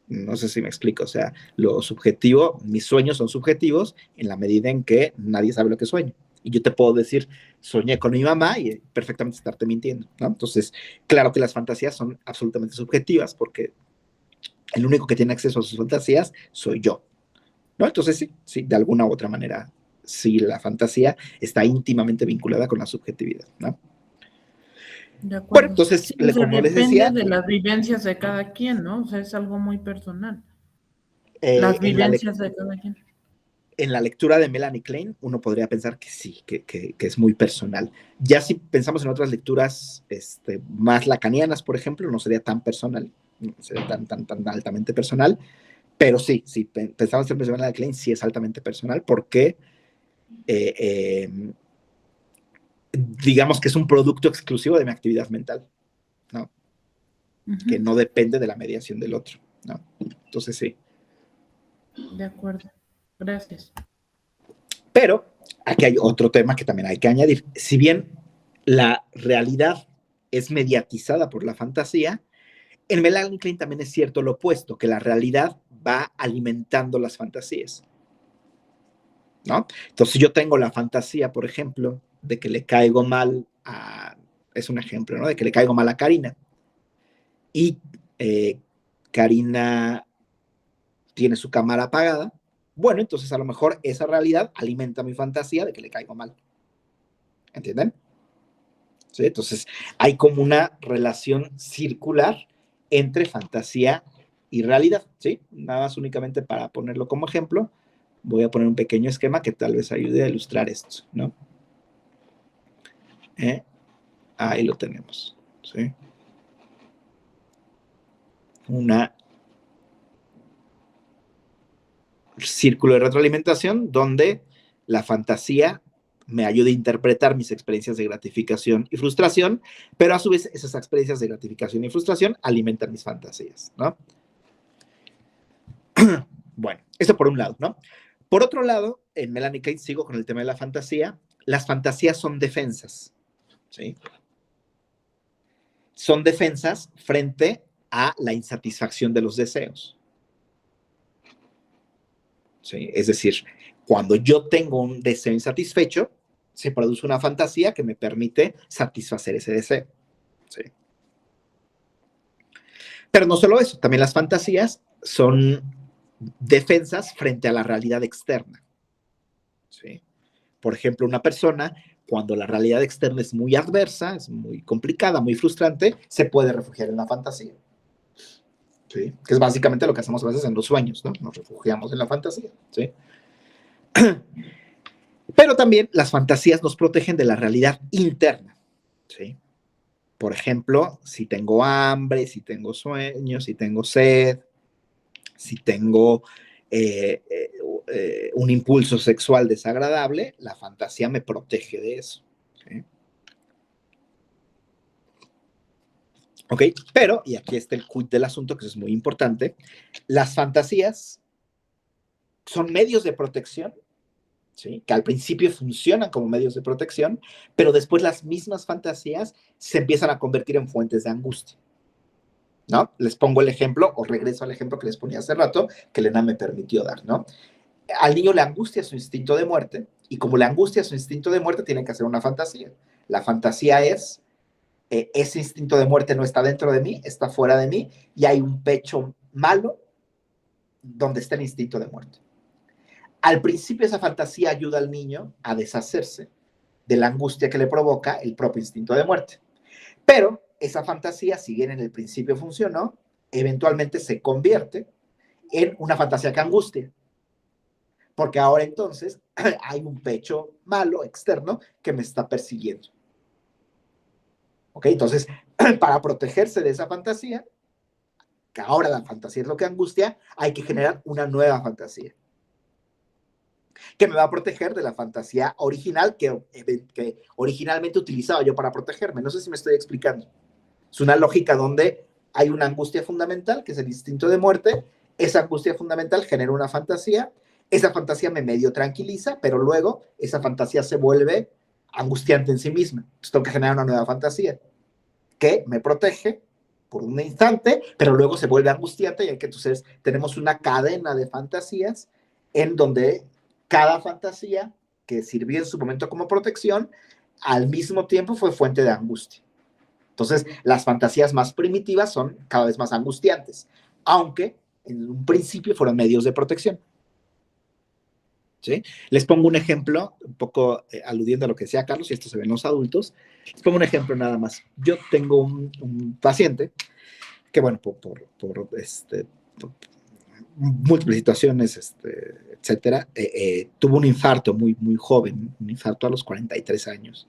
No sé si me explico, o sea, lo subjetivo, mis sueños son subjetivos en la medida en que nadie sabe lo que sueño. Y yo te puedo decir, soñé con mi mamá y perfectamente estarte mintiendo, ¿no? Entonces, claro que las fantasías son absolutamente subjetivas porque el único que tiene acceso a sus fantasías soy yo, ¿no? Entonces, sí, de alguna u otra manera, sí, la fantasía está íntimamente vinculada con la subjetividad, ¿no? De acuerdo. Bueno, entonces, sí, o sea, como les depende decía, de las vivencias de cada quien, ¿no? O sea, es algo muy personal. Las vivencias de cada quien. En la lectura de Melanie Klein, uno podría pensar que sí, que es muy personal. Ya si pensamos en otras lecturas más lacanianas, por ejemplo, no sería tan personal, no sería tan altamente personal, pero sí, pensamos en Melanie Klein, sí es altamente personal porque digamos que es un producto exclusivo de mi actividad mental, ¿no? Que no depende de la mediación del otro, ¿no? Entonces sí. De acuerdo. Gracias. Pero aquí hay otro tema que también hay que añadir. Si bien la realidad es mediatizada por la fantasía, en Melanie Klein también es cierto lo opuesto, que la realidad va alimentando las fantasías, ¿no? Entonces, si yo tengo la fantasía, por ejemplo, de que le caigo mal es un ejemplo, ¿no? De que le caigo mal a Karina. Y Karina tiene su cámara apagada. Bueno, entonces a lo mejor esa realidad alimenta mi fantasía de que le caigo mal. ¿Entienden? ¿Sí? Entonces, hay como una relación circular entre fantasía y realidad, ¿sí? Nada más únicamente para ponerlo como ejemplo, voy a poner un pequeño esquema que tal vez ayude a ilustrar esto, ¿no? Ahí lo tenemos, ¿sí? Un círculo de retroalimentación donde la fantasía me ayuda a interpretar mis experiencias de gratificación y frustración, pero a su vez esas experiencias de gratificación y frustración alimentan mis fantasías, ¿no? Bueno, esto por un lado, ¿no? Por otro lado, en Melanie Klein sigo con el tema de la fantasía. Las fantasías son defensas, ¿sí? Son defensas frente a la insatisfacción de los deseos. ¿Sí? Es decir, cuando yo tengo un deseo insatisfecho, se produce una fantasía que me permite satisfacer ese deseo. ¿Sí? Pero no solo eso, también las fantasías son defensas frente a la realidad externa. ¿Sí? Por ejemplo, una persona, cuando la realidad externa es muy adversa, es muy complicada, muy frustrante, se puede refugiar en la fantasía. ¿Sí? Que es básicamente lo que hacemos a veces en los sueños, ¿no? Nos refugiamos en la fantasía. ¿Sí? Pero también las fantasías nos protegen de la realidad interna, ¿sí? Por ejemplo, si tengo hambre, si tengo sueño, si tengo sed, si tengo un impulso sexual desagradable, la fantasía me protege de eso, ¿sí? ¿Ok? Pero, y aquí está el quid del asunto, que es muy importante, las fantasías son medios de protección, ¿sí? Que al principio funcionan como medios de protección, pero después las mismas fantasías se empiezan a convertir en fuentes de angustia, ¿no? Les pongo el ejemplo, o regreso al ejemplo que les ponía hace rato, que Elena me permitió dar, ¿no? Al niño le angustia su instinto de muerte, y como le angustia su instinto de muerte, tiene que hacer una fantasía. La fantasía es, ese instinto de muerte no está dentro de mí, está fuera de mí, y hay un pecho malo donde está el instinto de muerte. Al principio esa fantasía ayuda al niño a deshacerse de la angustia que le provoca el propio instinto de muerte. Pero esa fantasía, si bien en el principio funcionó, eventualmente se convierte en una fantasía que angustia. Porque ahora entonces hay un pecho malo, externo, que me está persiguiendo. ¿Ok? Entonces, para protegerse de esa fantasía, que ahora la fantasía es lo que angustia, hay que generar una nueva fantasía que me va a proteger de la fantasía original que originalmente utilizaba yo para protegerme. No sé si me estoy explicando. Es una lógica donde hay una angustia fundamental, que es el instinto de muerte. Esa angustia fundamental genera una fantasía. Esa fantasía me medio tranquiliza, pero luego esa fantasía se vuelve angustiante en sí misma. Entonces tengo que generar una nueva fantasía que me protege por un instante, pero luego se vuelve angustiante, y que entonces tenemos una cadena de fantasías en donde cada fantasía que sirvió en su momento como protección, al mismo tiempo fue fuente de angustia. Entonces, las fantasías más primitivas son cada vez más angustiantes, aunque en un principio fueron medios de protección. ¿Sí? Les pongo un ejemplo, un poco aludiendo a lo que decía Carlos, y esto se ve en los adultos. Les pongo un ejemplo nada más. Yo tengo un paciente que, bueno, por múltiples situaciones, etcétera, tuvo un infarto muy, muy joven, un infarto a los 43 años.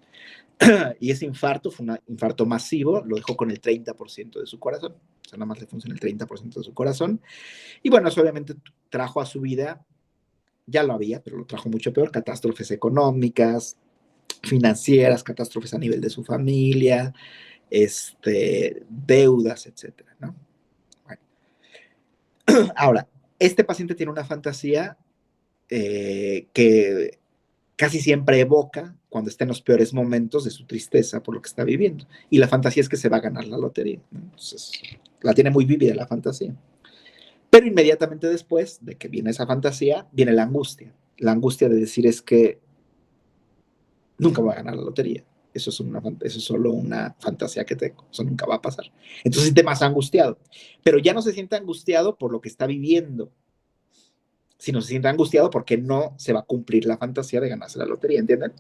Y ese infarto fue un infarto masivo, lo dejó con el 30% de su corazón, o sea, nada más le funciona el 30% de su corazón. Y bueno, eso obviamente trajo a su vida, ya lo había, pero lo trajo mucho peor, catástrofes económicas, financieras, catástrofes a nivel de su familia, deudas, etcétera, ¿no? Bueno. Ahora, este paciente tiene una fantasía que casi siempre evoca cuando está en los peores momentos de su tristeza por lo que está viviendo. Y la fantasía es que se va a ganar la lotería, ¿no? Entonces, la tiene muy vívida la fantasía. Pero inmediatamente después de que viene esa fantasía, viene la angustia. La angustia de decir es que nunca voy a ganar la lotería. Eso es solo una fantasía que tengo. Eso nunca va a pasar. Entonces se siente más angustiado. Pero ya no se siente angustiado por lo que está viviendo, sino se siente angustiado porque no se va a cumplir la fantasía de ganarse la lotería, ¿entienden?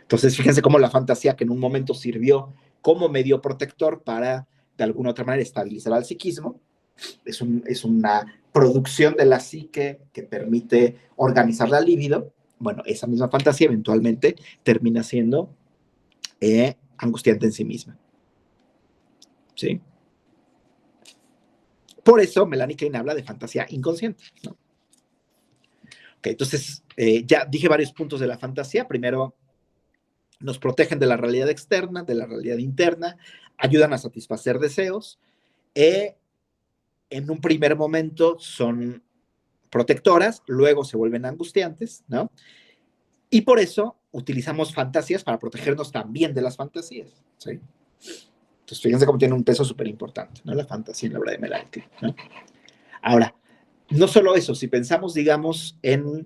Entonces, fíjense cómo la fantasía que en un momento sirvió como medio protector para, de alguna otra manera, estabilizar al psiquismo, es una producción de la psique que permite organizar la libido. Bueno, esa misma fantasía eventualmente termina siendo angustiante en sí misma. ¿Sí? Por eso Melanie Klein habla de fantasía inconsciente, ¿no? Okay, entonces, ya dije varios puntos de la fantasía. Primero, nos protegen de la realidad externa, de la realidad interna, ayudan a satisfacer deseos. En un primer momento son protectoras, luego se vuelven angustiantes, ¿no? Y por eso utilizamos fantasías para protegernos también de las fantasías, ¿sí? Entonces, fíjense cómo tiene un peso súper importante, ¿no? La fantasía en la obra de Melanie Klein, ¿no? Ahora, no solo eso, si pensamos, digamos, en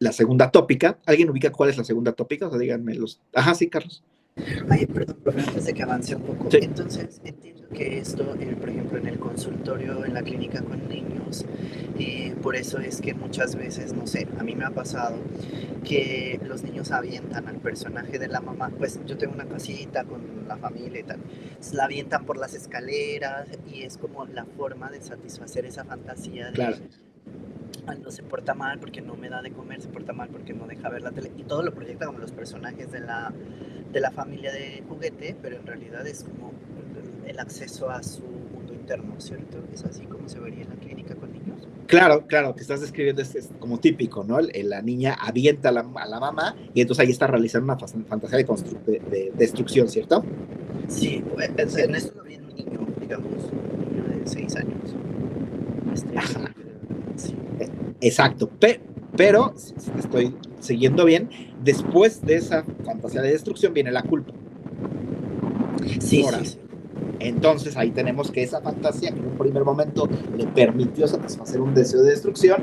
la segunda tópica, ¿alguien ubica cuál es la segunda tópica? O sea, díganme los... Ajá, sí, Carlos. Ay, perdón, profe, antes de que avance un poco. Sí. Entonces, entiendo que esto, por ejemplo, en el consultorio, en la clínica con niños, por eso es que muchas veces, no sé, a mí me ha pasado que los niños avientan al personaje de la mamá. Pues yo tengo una casita con la familia y tal. Entonces, la avientan por las escaleras y es como la forma de satisfacer esa fantasía de... Claro. No se porta mal porque no me da de comer, se porta mal porque no deja ver la tele, y todo lo proyecta como los personajes de la familia de juguete, pero en realidad es como el acceso a su mundo interno, ¿cierto? Es así como se vería en la clínica con niños. Claro, claro, que estás describiendo es como típico, ¿no? La niña avienta a la mamá y entonces ahí está realizando una fantasía de destrucción, ¿cierto? Sí, pues, en esto lo vi en un niño, digamos, un niño de 6 años. Ajá. Sí. Exacto, pero si te estoy siguiendo bien, después de esa fantasía de destrucción viene la culpa. Sí, Ahora, sí. entonces ahí tenemos que esa fantasía que en un primer momento le permitió satisfacer un deseo de destrucción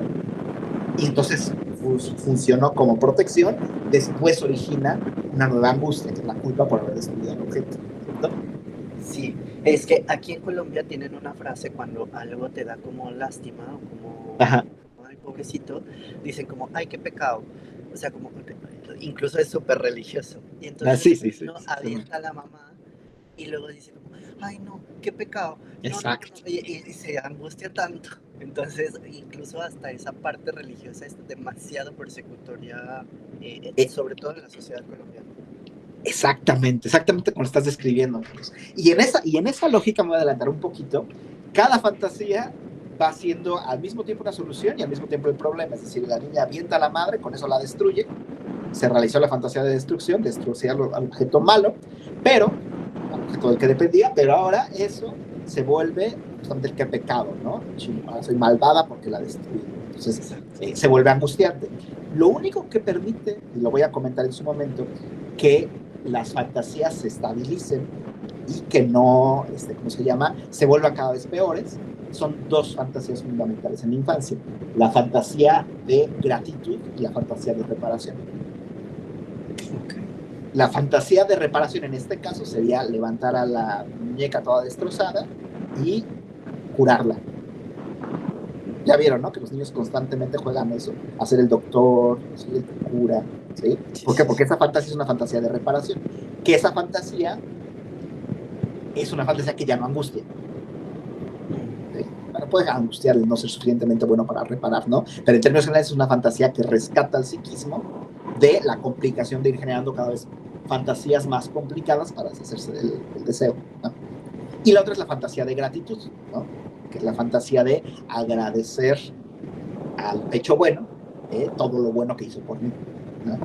y entonces funcionó como protección, después origina una nueva angustia, que es la culpa por haber destruido el objeto, ¿cierto? Sí, es que aquí en Colombia tienen una frase cuando algo te da como lástima o como, Ajá. ay, pobrecito, dicen como, ay, qué pecado. O sea, como, incluso es súper religioso. Y entonces Sí. uno avienta a la mamá y luego dice como, ay, no, qué pecado. No, Exacto. y se angustia tanto. Entonces, incluso hasta esa parte religiosa es demasiado persecutoria, sobre todo en la sociedad colombiana. Exactamente como lo estás describiendo. Y en esa lógica me voy a adelantar un poquito. Cada fantasía va siendo al mismo tiempo una solución y al mismo tiempo el problema. Es decir, la niña avienta a la madre, con eso la destruye. Se realizó la fantasía de destrucción, destrucía al objeto malo, pero al objeto del que dependía, pero ahora eso se vuelve justamente el que pecado, ¿no? Ahora soy malvada porque la destruí. Entonces se vuelve angustiante. Lo único que permite, y lo voy a comentar en su momento, que las fantasías se estabilicen y que no, ¿cómo se llama?, se vuelvan cada vez peores, son dos fantasías fundamentales en la infancia: la fantasía de gratitud y la fantasía de reparación. La fantasía de reparación en este caso sería levantar a la muñeca toda destrozada y curarla. Ya vieron, ¿no? Que los niños constantemente juegan eso, a ser el doctor, ¿sí?, el que cura, ¿sí? ¿Por qué? Porque esa fantasía es una fantasía de reparación. Que esa fantasía es una fantasía que ya no angustia. ¿Sí? Bueno, puede angustiar el no ser suficientemente bueno para reparar, ¿no? Pero en términos generales es una fantasía que rescata el psiquismo de la complicación de ir generando cada vez fantasías más complicadas para deshacerse del deseo, ¿no? Y la otra es la fantasía de gratitud, ¿no? Que es la fantasía de agradecer al pecho bueno todo lo bueno que hizo por mí, ¿no?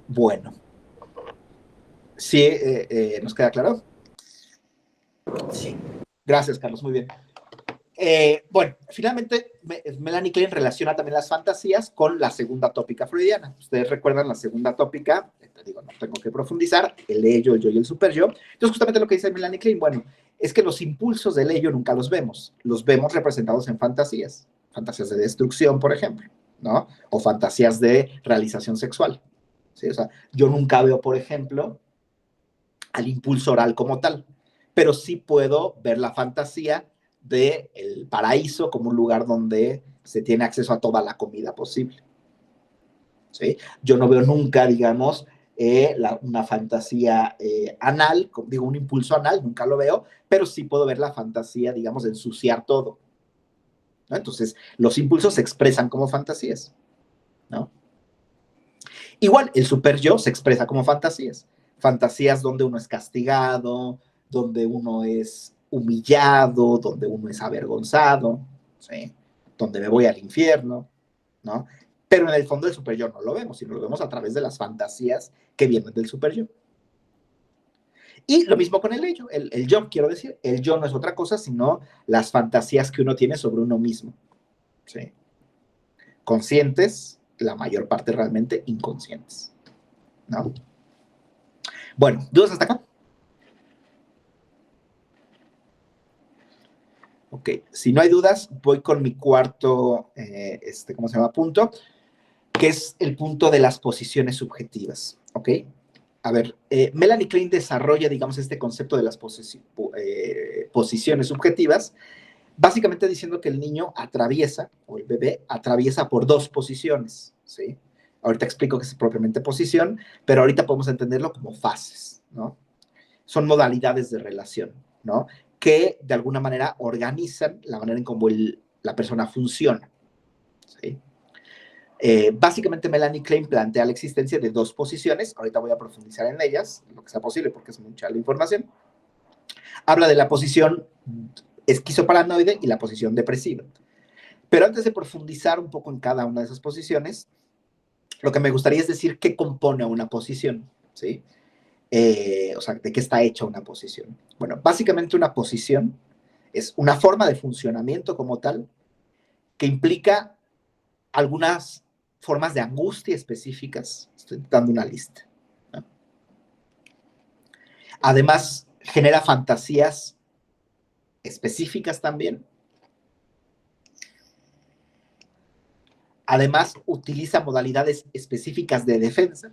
Bueno. ¿Sí nos queda claro? Sí. Gracias, Carlos, muy bien. Bueno, finalmente Melanie Klein relaciona también las fantasías con la segunda tópica freudiana. Ustedes recuerdan la segunda tópica, te digo, no tengo que profundizar, el ello, el yo y el superyo. Entonces, justamente lo que dice Melanie Klein, bueno, es que los impulsos del ello nunca los vemos representados en fantasías de destrucción, por ejemplo, ¿no? O fantasías de realización sexual, ¿sí? O sea, yo nunca veo, por ejemplo, al impulso oral como tal, pero sí puedo ver la fantasía del paraíso como un lugar donde se tiene acceso a toda la comida posible, ¿sí? Yo no veo nunca, digamos, una fantasía anal, digo, un impulso anal, nunca lo veo, pero sí puedo ver la fantasía, digamos, de ensuciar todo, ¿no? Entonces, los impulsos se expresan como fantasías, ¿no? Igual, el super yo se expresa como fantasías donde uno es castigado, donde uno es humillado, donde uno es avergonzado, ¿sí? Donde me voy al infierno, ¿no? Pero en el fondo el super yo no lo vemos, sino lo vemos a través de las fantasías que vienen del super yo. Y lo mismo con el ello, el yo, quiero decir, el yo no es otra cosa sino las fantasías que uno tiene sobre uno mismo, ¿sí? Conscientes, la mayor parte realmente inconscientes, ¿no? Bueno, ¿dudas hasta acá? Ok, si no hay dudas, voy con mi cuarto, ¿cómo se llama? Punto, que es el punto de las posiciones subjetivas, ¿ok? A ver, Melanie Klein desarrolla, digamos, este concepto de las posiciones subjetivas, básicamente diciendo que el niño atraviesa, o el bebé atraviesa por dos posiciones, ¿sí? Ahorita explico qué es propiamente posición, pero ahorita podemos entenderlo como fases, ¿no? Son modalidades de relación, ¿no? Que de alguna manera organizan la manera en cómo la persona funciona, ¿sí? Básicamente Melanie Klein plantea la existencia de dos posiciones, ahorita voy a profundizar en ellas, lo que sea posible porque es mucha la información. Habla de la posición esquizoparanoide y la posición depresiva. Pero antes de profundizar un poco en cada una de esas posiciones, lo que me gustaría es decir qué compone una posición, ¿sí? O sea, ¿de qué está hecha una posición? Bueno, básicamente una posición es una forma de funcionamiento como tal que implica algunas formas de angustia específicas. Estoy dando una lista, ¿no? Además, genera fantasías específicas también. Además, utiliza modalidades específicas de defensa.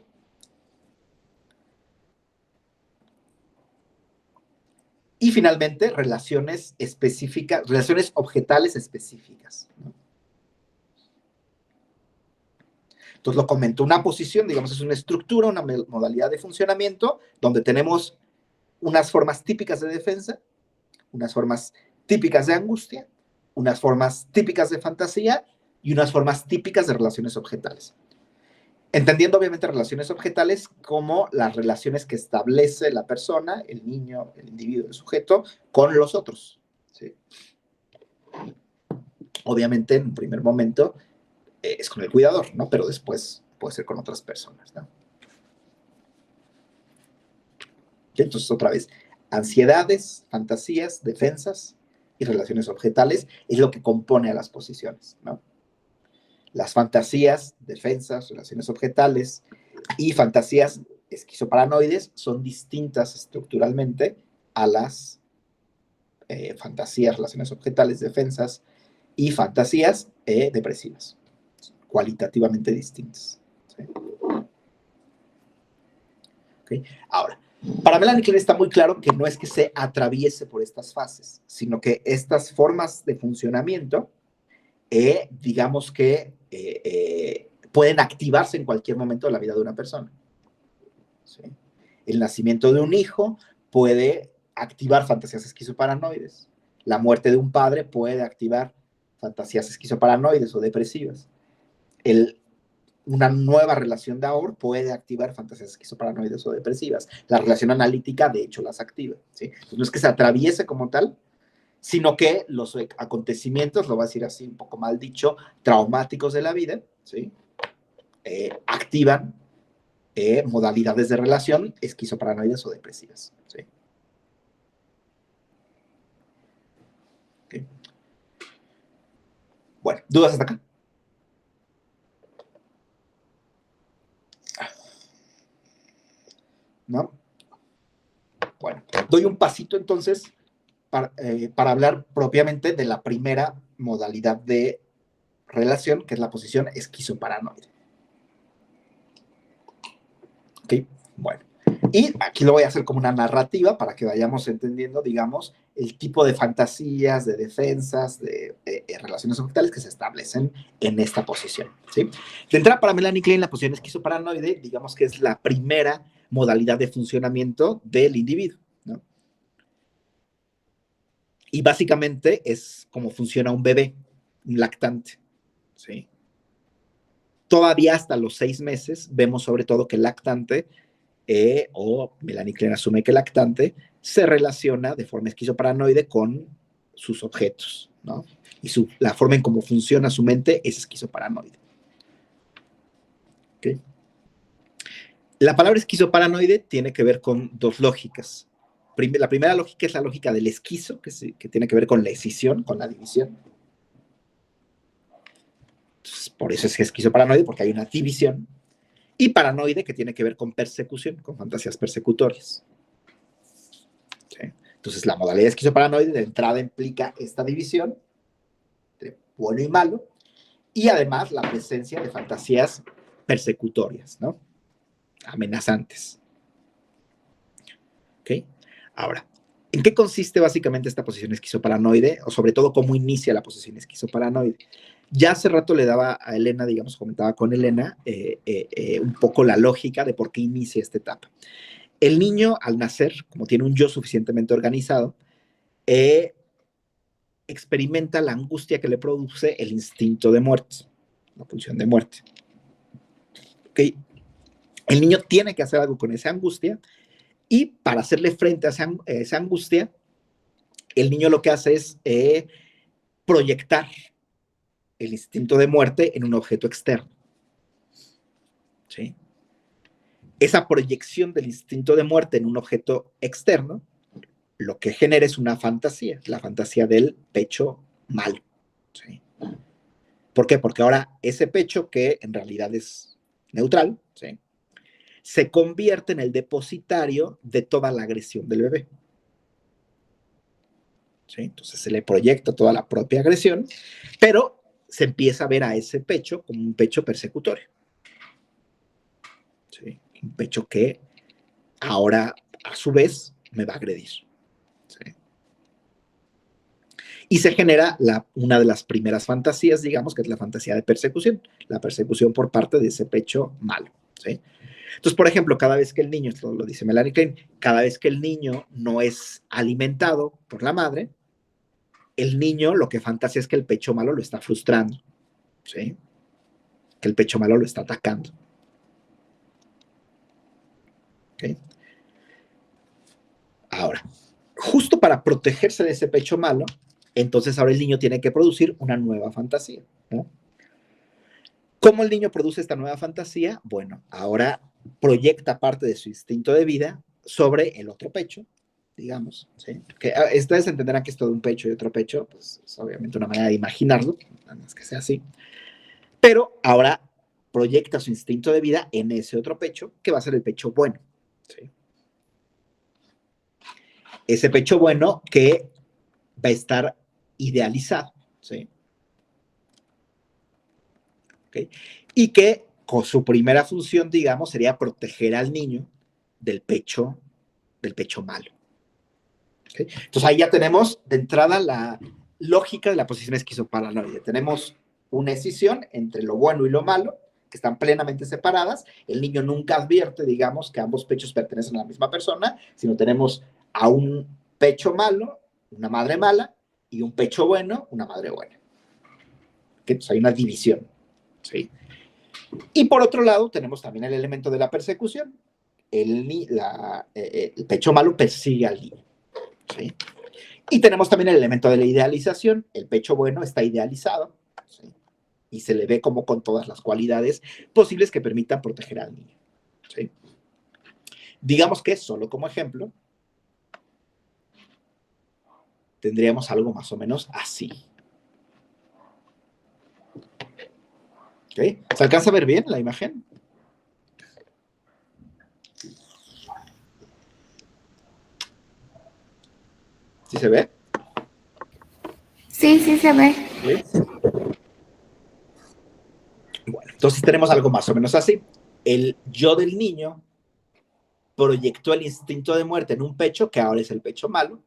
Y finalmente, relaciones específicas, relaciones objetales específicas, ¿no? Entonces lo comento, una posición, digamos, es una estructura, una modalidad de funcionamiento donde tenemos unas formas típicas de defensa, unas formas típicas de angustia, unas formas típicas de fantasía y unas formas típicas de relaciones objetales. Entendiendo obviamente relaciones objetales como las relaciones que establece la persona, el niño, el individuo, el sujeto, con los otros, ¿sí? Obviamente en un primer momento es con el cuidador, ¿no? Pero después puede ser con otras personas, ¿no? Entonces, otra vez, ansiedades, fantasías, defensas y relaciones objetales es lo que compone a las posiciones, ¿no? Las fantasías, defensas, relaciones objetales y fantasías esquizoparanoides son distintas estructuralmente a las fantasías, relaciones objetales, defensas y fantasías depresivas, cualitativamente distintas, ¿sí? ¿Okay? Ahora, para Melanie Klein está muy claro que no es que se atraviese por estas fases, sino que estas formas de funcionamiento, digamos que pueden activarse en cualquier momento de la vida de una persona, ¿sí? El nacimiento de un hijo puede activar fantasías esquizoparanoides. La muerte de un padre puede activar fantasías esquizoparanoides o depresivas. Una nueva relación de amor puede activar fantasías esquizoparanoides o depresivas. La relación analítica, de hecho, las activa, ¿sí? Entonces, no es que se atraviese como tal, sino que los acontecimientos, lo voy a decir así un poco mal dicho, traumáticos de la vida, ¿sí? Activan modalidades de relación esquizoparanoides o depresivas, ¿sí? Okay. Bueno, ¿dudas hasta acá? ¿No? Bueno, doy un pasito entonces para hablar propiamente de la primera modalidad de relación, que es la posición esquizoparanoide. ¿Ok? Bueno, y aquí lo voy a hacer como una narrativa para que vayamos entendiendo, digamos, el tipo de fantasías, de defensas, de relaciones objetales que se establecen en esta posición, ¿sí? De entrada, para Melanie Klein, la posición esquizoparanoide, digamos que es la primera modalidad de funcionamiento del individuo, ¿no? Y básicamente es como funciona un bebé, un lactante, ¿sí? Todavía hasta los 6 meses vemos sobre todo que el lactante, o Melanie Klein asume que el lactante, se relaciona de forma esquizoparanoide con sus objetos, ¿no? Y la forma en cómo funciona su mente es esquizoparanoide. ¿Okay? La palabra esquizoparanoide tiene que ver con dos lógicas. La primera lógica es la lógica del esquizo, que tiene que ver con la escisión, con la división. Entonces, por eso es esquizoparanoide, porque hay una división. Y paranoide, que tiene que ver con persecución, con fantasías persecutorias. ¿Sí? Entonces, la modalidad esquizoparanoide de entrada implica esta división entre bueno y malo, y además la presencia de fantasías persecutorias, ¿no? Amenazantes. ¿Ok? Ahora, ¿en qué consiste básicamente esta posición esquizoparanoide? O sobre todo, ¿cómo inicia la posición esquizoparanoide? Ya hace rato le daba a Elena, digamos, comentaba con Elena, un poco la lógica de por qué inicia esta etapa. El niño, al nacer, como tiene un yo suficientemente organizado, experimenta la angustia que le produce el instinto de muerte, la pulsión de muerte. ¿Okay? El niño tiene que hacer algo con esa angustia, y para hacerle frente a esa angustia, el niño lo que hace es proyectar el instinto de muerte en un objeto externo, ¿sí? esa proyección del instinto de muerte en un objeto externo, lo que genera es una fantasía, la fantasía del pecho malo. ¿Sí? ¿Por qué? Porque ahora ese pecho, que en realidad es neutral, ¿sí?, se convierte en el depositario de toda la agresión del bebé. ¿Sí? Entonces se le proyecta toda la propia agresión, pero se empieza a ver a ese pecho como un pecho persecutorio. ¿Sí? Un pecho que ahora, a su vez, me va a agredir. ¿Sí? Y se genera una de las primeras fantasías, digamos, que es la fantasía de persecución, la persecución por parte de ese pecho malo. ¿Sí? Entonces, por ejemplo, cada vez que el niño, esto lo dice Melanie Klein, cada vez que el niño no es alimentado por la madre, el niño lo que fantasea es que el pecho malo lo está frustrando, ¿sí? Que el pecho malo lo está atacando. ¿Okay? Ahora, justo para protegerse de ese pecho malo, entonces ahora el niño tiene que producir una nueva fantasía, ¿no? ¿Cómo el niño produce esta nueva fantasía? Bueno, ahora proyecta parte de su instinto de vida sobre el otro pecho, digamos, ¿sí? Que ustedes entenderán que esto de un pecho y otro pecho, pues es obviamente una manera de imaginarlo, nada más que sea así. Pero ahora proyecta su instinto de vida en ese otro pecho, que va a ser el pecho bueno, ¿sí? Ese pecho bueno que va a estar idealizado, ¿sí? ¿Okay? Y que con su primera función, digamos, sería proteger al niño del pecho malo. ¿Okay? Entonces ahí ya tenemos de entrada la lógica de la posición esquizoparanoide. Tenemos una escisión entre lo bueno y lo malo, que están plenamente separadas. El niño nunca advierte, digamos, que ambos pechos pertenecen a la misma persona, sino tenemos a un pecho malo, una madre mala, y un pecho bueno, una madre buena. ¿Okay? Entonces hay una división. ¿Sí? Y por otro lado, tenemos también el elemento de la persecución. El pecho malo persigue al niño. ¿Sí? Y tenemos también el elemento de la idealización. El pecho bueno está idealizado, ¿sí?, y se le ve como con todas las cualidades posibles que permitan proteger al niño. ¿Sí? Digamos que, solo como ejemplo, tendríamos algo más o menos así. ¿Okay? ¿Se alcanza a ver bien la imagen? ¿Sí se ve? Sí, sí se ve. ¿Sí? Bueno, entonces tenemos algo más o menos así. El yo del niño proyectó el instinto de muerte en un pecho, que ahora es el pecho malo,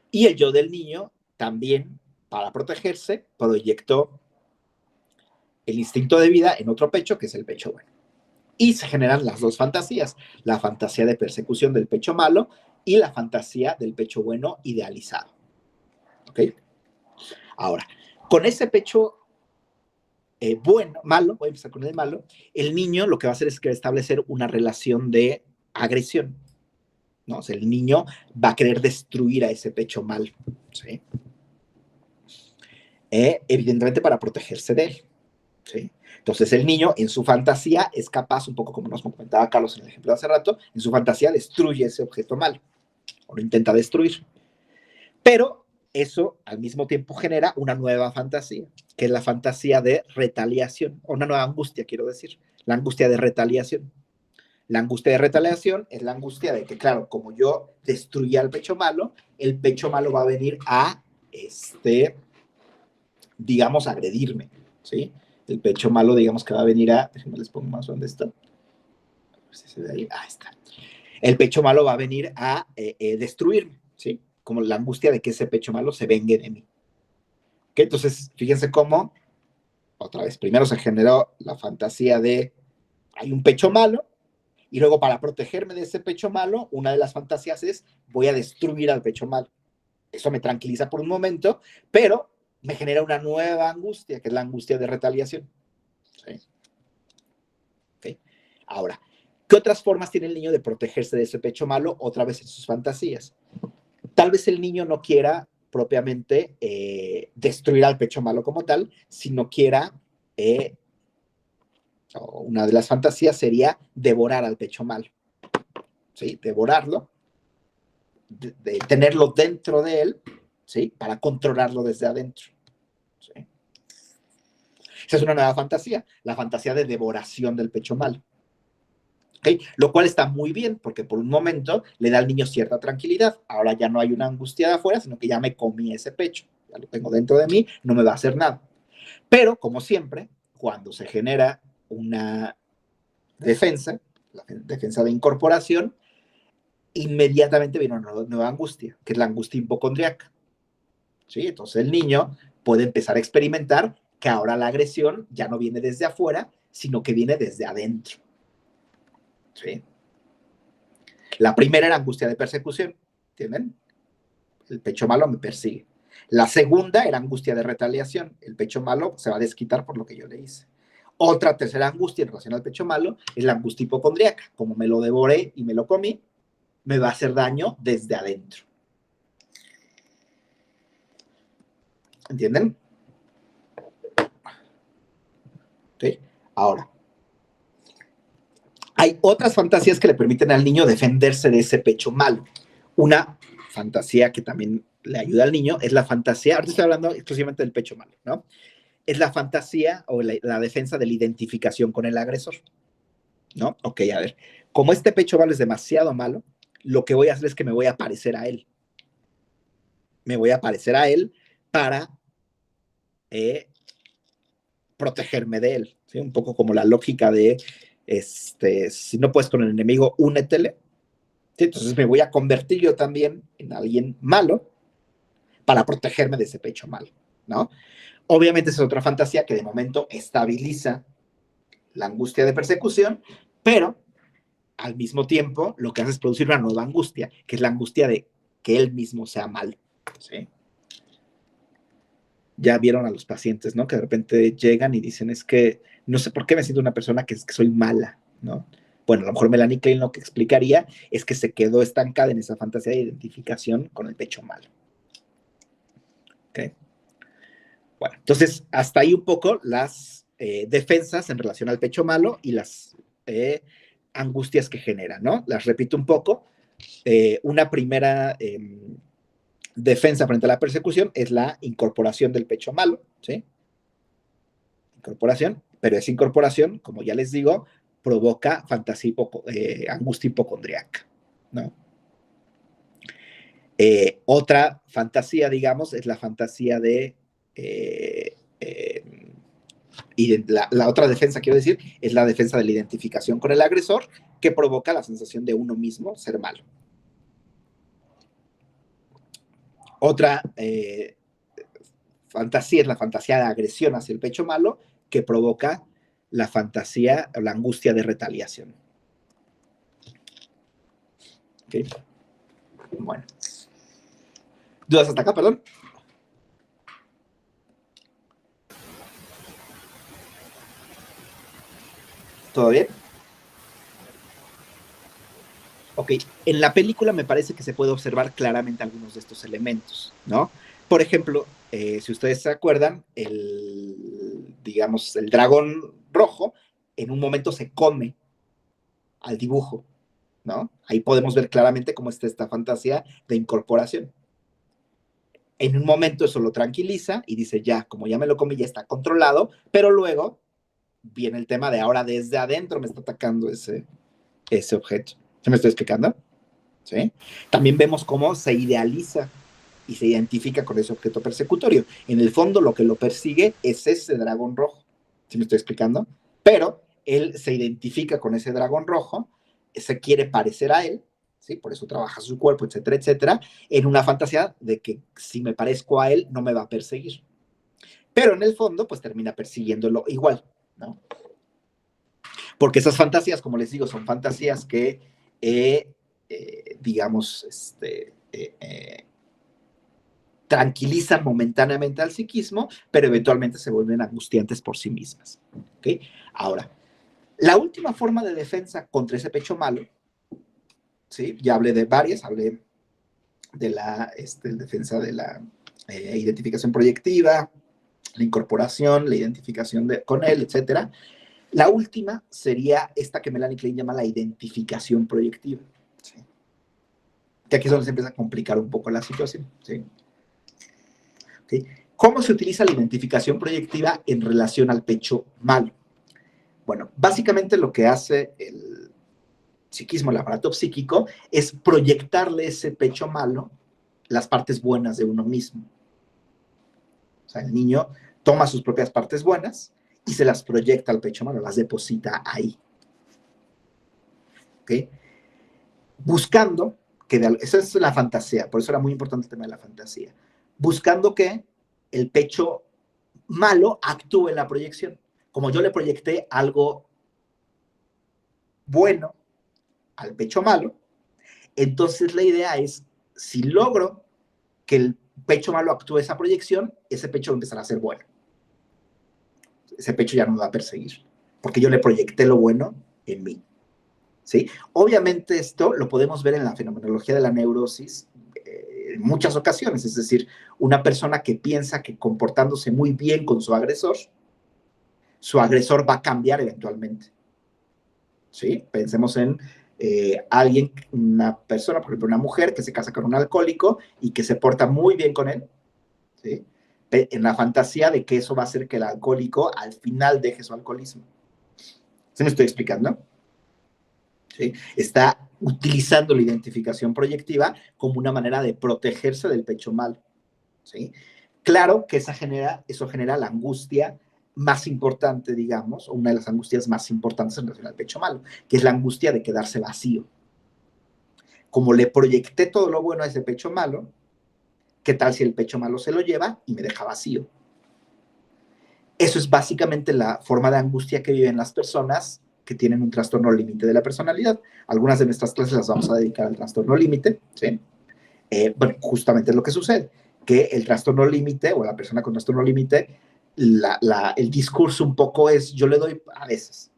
y el yo del niño también, para protegerse, proyectó el instinto de vida en otro pecho, que es el pecho bueno. Y se generan las dos fantasías, la fantasía de persecución del pecho malo y la fantasía del pecho bueno idealizado. ¿Ok? Ahora, con ese pecho malo, voy a empezar con el malo, el niño lo que va a hacer es que va a establecer una relación de agresión, ¿no? O sea, el niño va a querer destruir a ese pecho malo, ¿sí? Evidentemente para protegerse de él, ¿sí? Entonces el niño en su fantasía es capaz, un poco como nos comentaba Carlos en el ejemplo de hace rato, en su fantasía destruye ese objeto malo, o lo intenta destruir. Pero eso al mismo tiempo genera una nueva fantasía, que es la fantasía de retaliación, o una nueva angustia, quiero decir, la angustia de retaliación. La angustia de retaliación es la angustia de que, claro, como yo destruí al pecho malo, el pecho malo va a venir a, digamos, agredirme, ¿sí? El pecho malo, digamos, que va a venir a, déjenme les pongo más dónde está. A ver si se ve ahí. Ah, está. El pecho malo va a venir a destruirme, ¿sí? Como la angustia de que ese pecho malo se vengue de mí. ¿Okay? Entonces, fíjense cómo, otra vez, primero se generó la fantasía de hay un pecho malo, y luego para protegerme de ese pecho malo, una de las fantasías es voy a destruir al pecho malo. Eso me tranquiliza por un momento, pero me genera una nueva angustia, que es la angustia de retaliación. ¿Sí? ¿Okay? Ahora, ¿qué otras formas tiene el niño de protegerse de ese pecho malo? Otra vez en sus fantasías. Tal vez el niño no quiera propiamente destruir al pecho malo como tal, sino quiera, una de las fantasías sería devorar al pecho malo. ¿sí? Devorarlo, de tenerlo dentro de él, ¿sí? Para controlarlo desde adentro, ¿sí? Esa es una nueva fantasía, la fantasía de devoración del pecho malo. ¿Okay? Lo cual está muy bien, porque por un momento le da al niño cierta tranquilidad. Ahora ya no hay una angustia de afuera, sino que ya me comí ese pecho. Ya lo tengo dentro de mí, no me va a hacer nada. Pero, como siempre, cuando se genera una defensa, la defensa de incorporación, inmediatamente viene una nueva angustia, que es la angustia hipocondriaca. ¿Sí? Entonces el niño puede empezar a experimentar que ahora la agresión ya no viene desde afuera, sino que viene desde adentro. ¿Sí? La primera era angustia de persecución, ¿entienden? El pecho malo me persigue. La segunda era angustia de retaliación. El pecho malo se va a desquitar por lo que yo le hice. Otra tercera angustia en relación al pecho malo es la angustia hipocondríaca. Como me lo devoré y me lo comí, me va a hacer daño desde adentro. ¿Entienden? ¿Sí? Ahora, hay otras fantasías que le permiten al niño defenderse de ese pecho malo. Una fantasía que también le ayuda al niño es la fantasía, ahorita estoy hablando exclusivamente del pecho malo, ¿no? Es la fantasía o la defensa de la identificación con el agresor, ¿no? Ok, a ver, como este pecho malo es demasiado malo, lo que voy a hacer es que me voy a parecer a él. Me voy a parecer a él para protegerme de él, ¿sí? Un poco como la lógica de, si no puedes con el enemigo, únetele. ¿Sí? Entonces me voy a convertir yo también en alguien malo para protegerme de ese pecho malo, ¿no? Obviamente esa es otra fantasía que de momento estabiliza la angustia de persecución, pero al mismo tiempo lo que hace es producir una nueva angustia, que es la angustia de que él mismo sea malo, ¿sí? Ya vieron a los pacientes, ¿no? Que de repente llegan y dicen, es que no sé por qué me siento una persona que soy mala, ¿no? Bueno, a lo mejor Melanie Klein lo que explicaría es que se quedó estancada en esa fantasía de identificación con el pecho malo. ¿Ok? Bueno, entonces, hasta ahí un poco las defensas en relación al pecho malo y las angustias que genera, ¿no? Las repito un poco. Una primera defensa frente a la persecución es la incorporación del pecho malo, ¿sí? Incorporación, pero esa incorporación, como ya les digo, provoca fantasía angustia hipocondriaca, ¿no? Otra fantasía, digamos, es la fantasía de la otra defensa, quiero decir, es la defensa de la identificación con el agresor, que provoca la sensación de uno mismo ser malo. Otra fantasía es la fantasía de agresión hacia el pecho malo, que provoca la fantasía o la angustia de retaliación. ¿Okay? Bueno. ¿Dudas hasta acá, perdón? ¿Todo bien? Ok, en la película me parece que se puede observar claramente algunos de estos elementos, ¿no? Por ejemplo, si ustedes se acuerdan, digamos, el dragón rojo en un momento se come al dibujo, ¿no? Ahí podemos ver claramente cómo está esta fantasía de incorporación. En un momento eso lo tranquiliza y dice, ya, como ya me lo comí, ya está controlado, pero luego viene el tema de ahora desde adentro me está atacando ese objeto. ¿Se me estoy explicando? ¿Sí? También vemos cómo se idealiza y se identifica con ese objeto persecutorio. En el fondo lo que lo persigue es ese dragón rojo. ¿Sí me estoy explicando? Pero él se identifica con ese dragón rojo, se quiere parecer a él, ¿sí? Por eso trabaja su cuerpo, etcétera, etcétera, en una fantasía de que si me parezco a él no me va a perseguir. Pero en el fondo pues termina persiguiéndolo igual, ¿no? Porque esas fantasías, como les digo, son fantasías que digamos, tranquilizan momentáneamente al psiquismo, pero eventualmente se vuelven angustiantes por sí mismas. ¿Okay? Ahora, la última forma de defensa contra ese pecho malo, ¿sí? Ya hablé de varias, hablé de la defensa de la identificación proyectiva, la incorporación, la identificación con él, etcétera. La última sería esta que Melanie Klein llama la identificación proyectiva. ¿sí? Que aquí es donde se empieza a complicar un poco la situación, ¿sí? ¿Okay? ¿Cómo se utiliza la identificación proyectiva en relación al pecho malo? Bueno, básicamente lo que hace el psiquismo, el aparato psíquico, es proyectarle ese pecho malo las partes buenas de uno mismo. O sea, el niño toma sus propias partes buenas y se las proyecta al pecho malo, las deposita ahí. ¿Ok? Buscando esa es la fantasía, por eso era muy importante el tema de la fantasía. Buscando que el pecho malo actúe en la proyección. Como yo le proyecté algo bueno al pecho malo, entonces la idea es, si logro que el pecho malo actúe esa proyección, ese pecho empezará a ser bueno. Ese pecho ya no me va a perseguir, porque yo le proyecté lo bueno en mí. ¿Sí? Obviamente esto lo podemos ver en la fenomenología de la neurosis en muchas ocasiones, es decir, una persona que piensa que comportándose muy bien con su agresor va a cambiar eventualmente. ¿Sí? Pensemos en alguien, una persona, por ejemplo, una mujer que se casa con un alcohólico y que se porta muy bien con él, ¿sí? En la fantasía de que eso va a hacer que el alcohólico al final deje su alcoholismo. ¿Sí me estoy explicando? ¿Sí? Está utilizando la identificación proyectiva como una manera de protegerse del pecho malo. ¿Sí? Claro que eso genera la angustia más importante, digamos, o una de las angustias más importantes en relación al pecho malo, que es la angustia de quedarse vacío. Como le proyecté todo lo bueno a ese pecho malo, ¿qué tal si el pecho malo se lo lleva y me deja vacío? Eso es básicamente la forma de angustia que viven las personas que tienen un trastorno límite de la personalidad. Algunas de nuestras clases las vamos a dedicar al trastorno límite, ¿sí? Bueno, justamente es lo que sucede, que el trastorno límite o la persona con trastorno límite, el discurso un poco es, yo le doy a veces,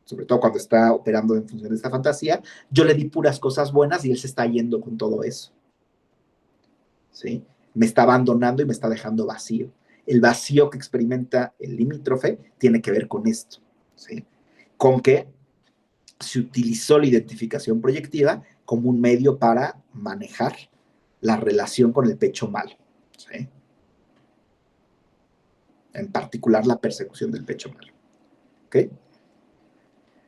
sobre todo cuando está operando en función de esta fantasía, yo le di puras cosas buenas y él se está yendo con todo eso, ¿sí? Me está abandonando y me está dejando vacío. El vacío que experimenta el limítrofe tiene que ver con esto, ¿sí? Con que se utilizó la identificación proyectiva como un medio para manejar la relación con el pecho malo, ¿sí? En particular la persecución del pecho malo. ¿Ok?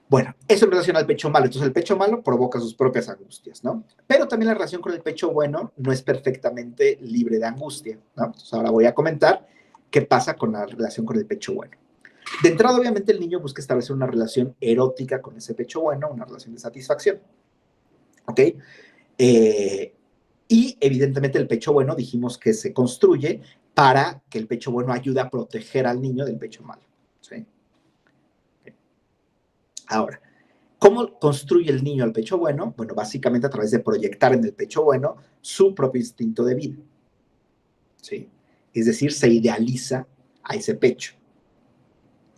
Bueno, eso en relación al pecho malo. Entonces el pecho malo provoca sus propias angustias, ¿no? Pero también la relación con el pecho bueno no es perfectamente libre de angustia, ¿no? Entonces ahora voy a comentar qué pasa con la relación con el pecho bueno. De entrada, obviamente, el niño busca establecer una relación erótica con ese pecho bueno, una relación de satisfacción. ¿Ok? Y evidentemente el pecho bueno dijimos que se construye para que el pecho bueno ayude a proteger al niño del pecho malo. ¿Sí? Ahora, ¿cómo construye el niño al pecho bueno? Bueno, básicamente a través de proyectar en el pecho bueno su propio instinto de vida. ¿Sí? Es decir, se idealiza a ese pecho.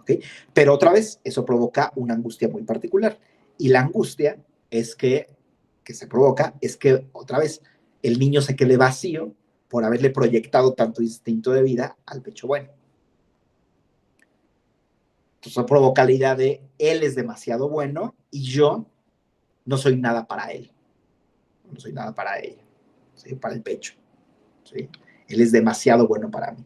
¿Okay? Pero otra vez, eso provoca una angustia muy particular. Y la angustia es que se provoca es que, otra vez, el niño se quede vacío por haberle proyectado tanto instinto de vida al pecho bueno. Entonces eso provoca la idea de él es demasiado bueno y yo no soy nada para él. No soy nada para ella, ¿sí? Para el pecho. ¿Sí? Él es demasiado bueno para mí.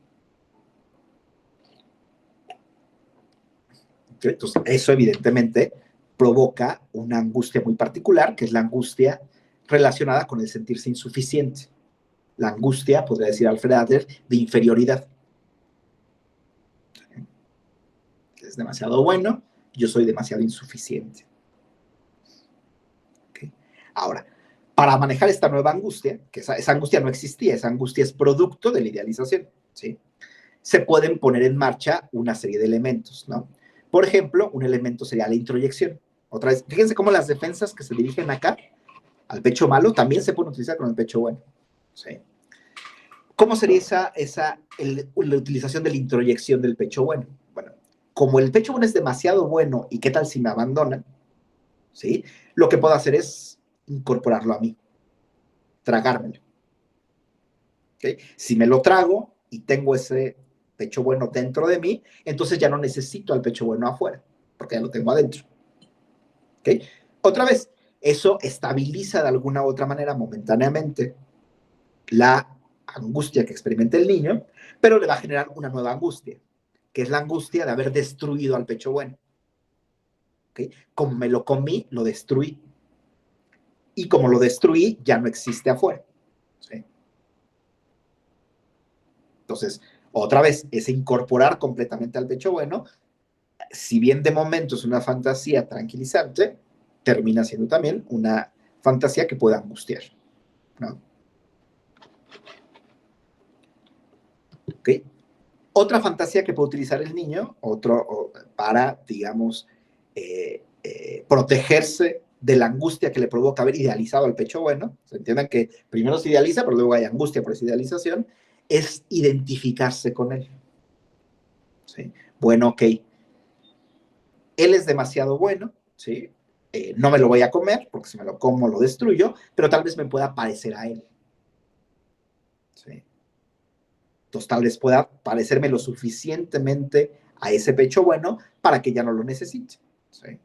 Entonces, eso evidentemente provoca una angustia muy particular, que es la angustia relacionada con el sentirse insuficiente. La angustia, podría decir Alfred Adler, de inferioridad. Es demasiado bueno, yo soy demasiado insuficiente. ¿Okay? Ahora, para manejar esta nueva angustia, que esa angustia no existía, esa angustia es producto de la idealización, ¿sí? Se pueden poner en marcha una serie de elementos, ¿no? Por ejemplo, un elemento sería la introyección. Otra vez, fíjense cómo las defensas que se dirigen acá al pecho malo también se pueden utilizar con el pecho bueno, ¿sí? ¿Cómo sería la utilización de la introyección del pecho bueno? Bueno, como el pecho bueno es demasiado bueno y qué tal si me abandonan, ¿sí? Lo que puedo hacer es incorporarlo a mí, tragármelo. ¿Okay? Si me lo trago y tengo ese pecho bueno dentro de mí, entonces ya no necesito al pecho bueno afuera, porque ya lo tengo adentro. ¿Okay? Otra vez, Eso estabiliza de alguna u otra manera momentáneamente la angustia que experimenta el niño, pero le va a generar una nueva angustia, que es la angustia de haber destruido al pecho bueno. ¿Okay? Como me lo comí, lo destruí. Y como lo destruí, ya no existe afuera. ¿Sí? Entonces, otra vez, es incorporar completamente al pecho bueno. Si bien de momento es una fantasía tranquilizante, termina siendo también una fantasía que puede angustiar, ¿no? ¿Ok? Otra fantasía que puede utilizar el niño, para, digamos, protegerse de la angustia que le provoca haber idealizado al pecho bueno, se entiendan que primero se idealiza, pero luego hay angustia por esa idealización, es identificarse con él. ¿Sí? Bueno, ok, él es demasiado bueno, ¿sí? No me lo voy a comer, porque si me lo como lo destruyo, pero tal vez me pueda parecer a él. ¿Sí? Entonces tal vez pueda parecerme lo suficientemente a ese pecho bueno para que ya no lo necesite. ¿Sí?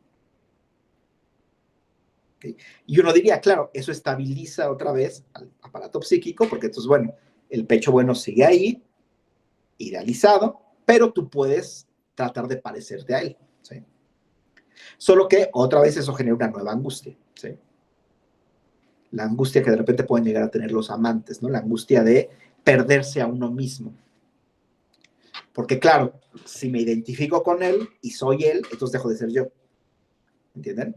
¿Okay? Y uno diría, claro, eso estabiliza otra vez al aparato psíquico, porque entonces, bueno, el pecho bueno sigue ahí, idealizado, pero tú puedes tratar de parecerte a él. ¿Sí? Solo que otra vez eso genera una nueva angustia. ¿Sí? La angustia que de repente pueden llegar a tener los amantes, ¿no? La angustia de perderse a uno mismo. Porque claro, si me identifico con él y soy él, entonces dejo de ser yo. ¿Entienden?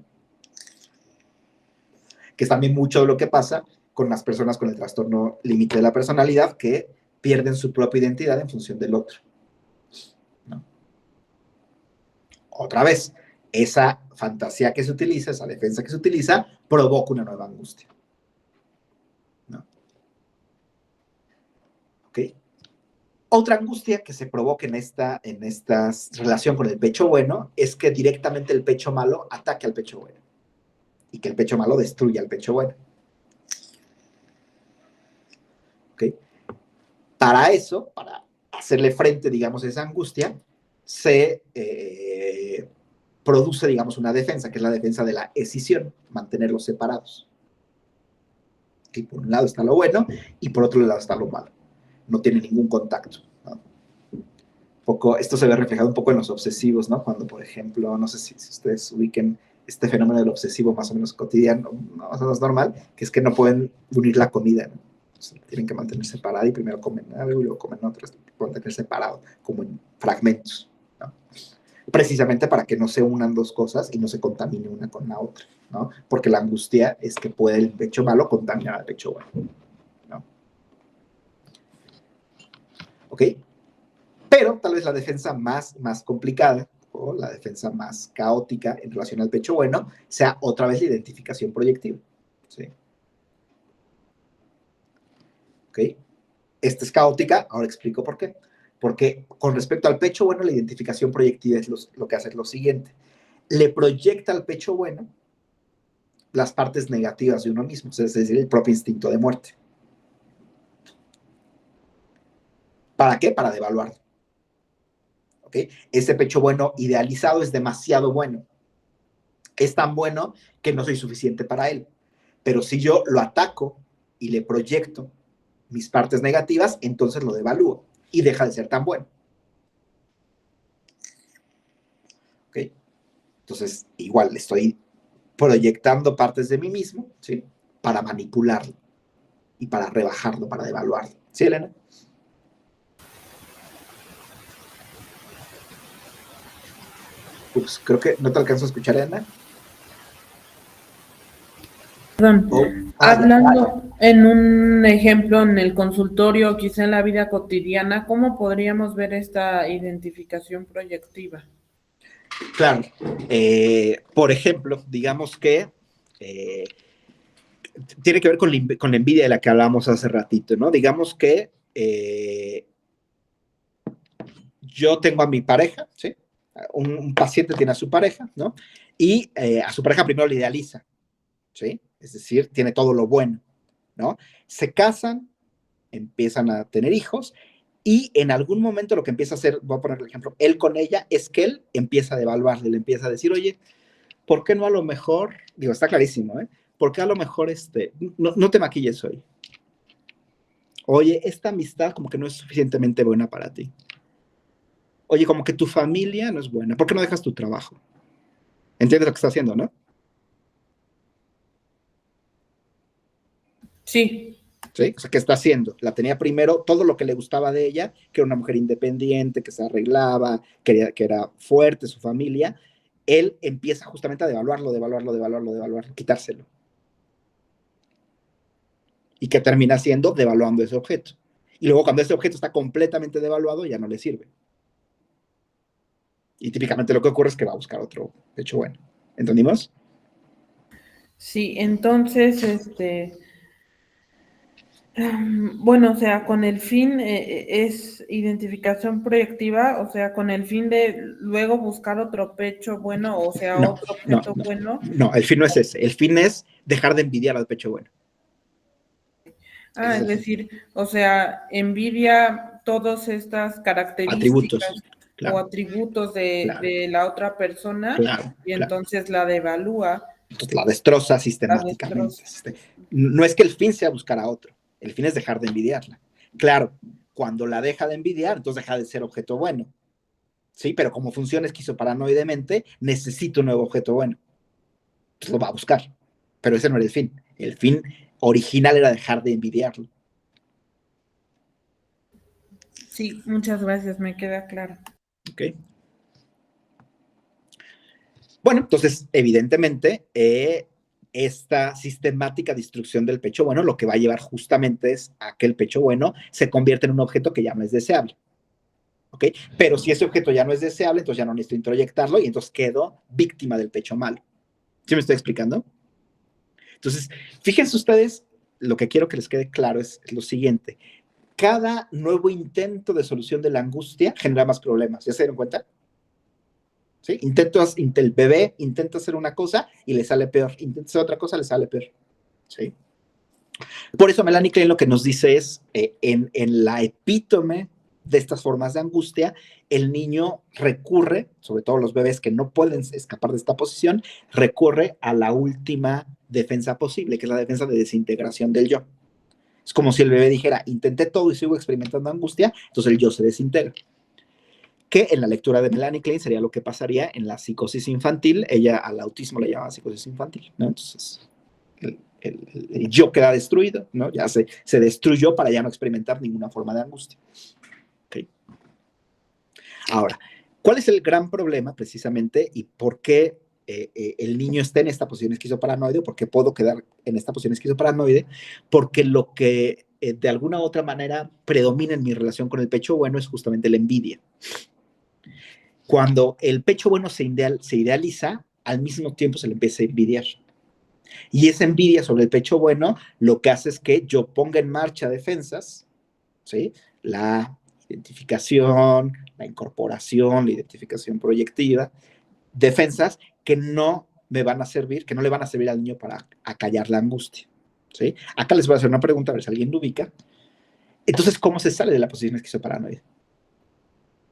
Que es también mucho de lo que pasa con las personas con el trastorno límite de la personalidad que pierden su propia identidad en función del otro. ¿No? Otra vez, esa fantasía que se utiliza, esa defensa que se utiliza, provoca una nueva angustia. ¿No? ¿Ok? Otra angustia que se provoca en esta relación con el pecho bueno es que directamente el pecho malo ataque al pecho bueno y que el pecho malo destruya al pecho bueno. ¿Okay? Para eso, para hacerle frente, digamos, a esa angustia, se produce, digamos, una defensa, que es la defensa de la escisión, mantenerlos separados. ¿Okay? Por un lado está lo bueno y por otro lado está lo malo. No tiene ningún contacto, ¿no? Esto se ve reflejado un poco en los obsesivos, ¿no? Cuando, por ejemplo, no sé si ustedes ubiquen este fenómeno del obsesivo más o menos cotidiano, no es normal, que es que no pueden unir la comida, ¿no? Tienen que mantener separada y primero comen algo y luego comen otro, mantener separado, como en fragmentos, ¿no? Precisamente para que no se unan dos cosas y no se contamine una con la otra, ¿no? Porque la angustia es que puede el pecho malo contaminar al pecho bueno, ¿no? ¿Ok? Pero tal vez la defensa más complicada o la defensa más caótica en relación al pecho bueno sea otra vez la identificación proyectiva. ¿Sí? ¿Ok? Esta es caótica, ahora explico por qué. Porque con respecto al pecho bueno, la identificación proyectiva es lo que hace es lo siguiente. Le proyecta al pecho bueno las partes negativas de uno mismo, es decir, el propio instinto de muerte. ¿Para qué? Para devaluarlo. ¿Okay? Ese pecho bueno idealizado es demasiado bueno. Es tan bueno que no soy suficiente para él. Pero si yo lo ataco y le proyecto mis partes negativas, entonces lo devalúo y deja de ser tan bueno. ¿Okay? Entonces, igual le estoy proyectando partes de mí mismo, ¿sí? Para manipularlo y para rebajarlo, para devaluarlo. ¿Sí, Elena? Ups, creo que no te alcanzo a escuchar, Elena. Perdón. Oh. Hablando en un ejemplo en el consultorio, quizá en la vida cotidiana, ¿cómo podríamos ver esta identificación proyectiva? Claro. Por ejemplo, digamos que tiene que ver con la envidia de la que hablábamos hace ratito, ¿no? Digamos que yo tengo a mi pareja, ¿sí? Un paciente tiene a su pareja, ¿no? Y a su pareja primero le idealiza, ¿sí? Es decir, tiene todo lo bueno, ¿no? Se casan, empiezan a tener hijos y en algún momento lo que empieza a hacer, voy a poner el ejemplo, él con ella, es que él empieza a devaluarle, le empieza a decir, oye, ¿por qué no a lo mejor, digo, está clarísimo, ¿eh? ¿Por qué a lo mejor no te maquilles hoy? Oye, esta amistad como que no es suficientemente buena para ti. Oye, como que tu familia no es buena. ¿Por qué no dejas tu trabajo? ¿Entiendes lo que está haciendo, no? Sí. ¿Sí? O sea, ¿qué está haciendo? La tenía primero, todo lo que le gustaba de ella, que era una mujer independiente, que se arreglaba, que era fuerte, su familia. Él empieza justamente a devaluarlo, quitárselo. ¿Y qué termina haciendo? Devaluando ese objeto. Y luego cuando ese objeto está completamente devaluado, ya no le sirve. Y típicamente lo que ocurre es que va a buscar otro pecho bueno. ¿Entendimos? Sí, entonces, bueno, o sea, con el fin es identificación proyectiva, o sea, con el fin de luego buscar otro pecho bueno, o sea, No, otro objeto bueno. no, el fin no es ese. El fin es dejar de envidiar al pecho bueno. Es decir, o sea, envidia todas estas características Atributos, o claro, atributos claro, de la otra persona claro, y claro. entonces la devalúa, Entonces la destroza la sistemáticamente. destroza. No es que el fin sea buscar a otro, el fin es dejar de envidiarla. Claro, cuando la deja de envidiar, entonces deja de ser objeto bueno. Sí, pero como funciona esquizoparanoidemente, necesita un nuevo objeto bueno. Entonces lo va a buscar. Pero ese no era el fin. El fin original era dejar de envidiarlo. Sí, muchas gracias, me queda claro. ¿Ok? Bueno, entonces, evidentemente, esta sistemática destrucción del pecho bueno lo que va a llevar justamente es a que el pecho bueno se convierta en un objeto que ya no es deseable. ¿Ok? Pero si ese objeto ya no es deseable, entonces ya no necesito introyectarlo y entonces quedo víctima del pecho malo. ¿Sí me estoy explicando? Entonces, fíjense ustedes, lo que quiero que les quede claro es lo siguiente. Cada nuevo intento de solución de la angustia genera más problemas. ¿Ya se dieron cuenta? ¿Sí? El bebé intenta hacer una cosa y le sale peor. Intenta hacer otra cosa, le sale peor. ¿Sí? Por eso Melanie Klein lo que nos dice es, en la epítome de estas formas de angustia, el niño recurre, sobre todo los bebés que no pueden escapar de esta posición, recurre a la última defensa posible, que es la defensa de desintegración del yo. Es como si el bebé dijera, intenté todo y sigo experimentando angustia, entonces el yo se desintegra. Que en la lectura de Melanie Klein sería lo que pasaría en la psicosis infantil. Ella al autismo le llamaba psicosis infantil, ¿no? Entonces, el yo queda destruido, ¿no? Ya se destruyó para ya no experimentar ninguna forma de angustia. ¿Okay? Ahora, ¿cuál es el gran problema precisamente y por qué el niño está en esta posición esquizoparanoide? ¿Por qué puedo quedar en esta posición esquizoparanoide? Porque lo que de alguna u otra manera predomina en mi relación con el pecho bueno es justamente la envidia. Cuando el pecho bueno se idealiza, al mismo tiempo se le empieza a envidiar. Y esa envidia sobre el pecho bueno lo que hace es que yo ponga en marcha defensas, ¿sí? La identificación, la incorporación, la identificación proyectiva, defensas que no me van a servir, que no le van a servir al niño para acallar la angustia, ¿sí? Acá les voy a hacer una pregunta, a ver si alguien lo ubica. Entonces, ¿cómo se sale de la posición esquizoparanoide?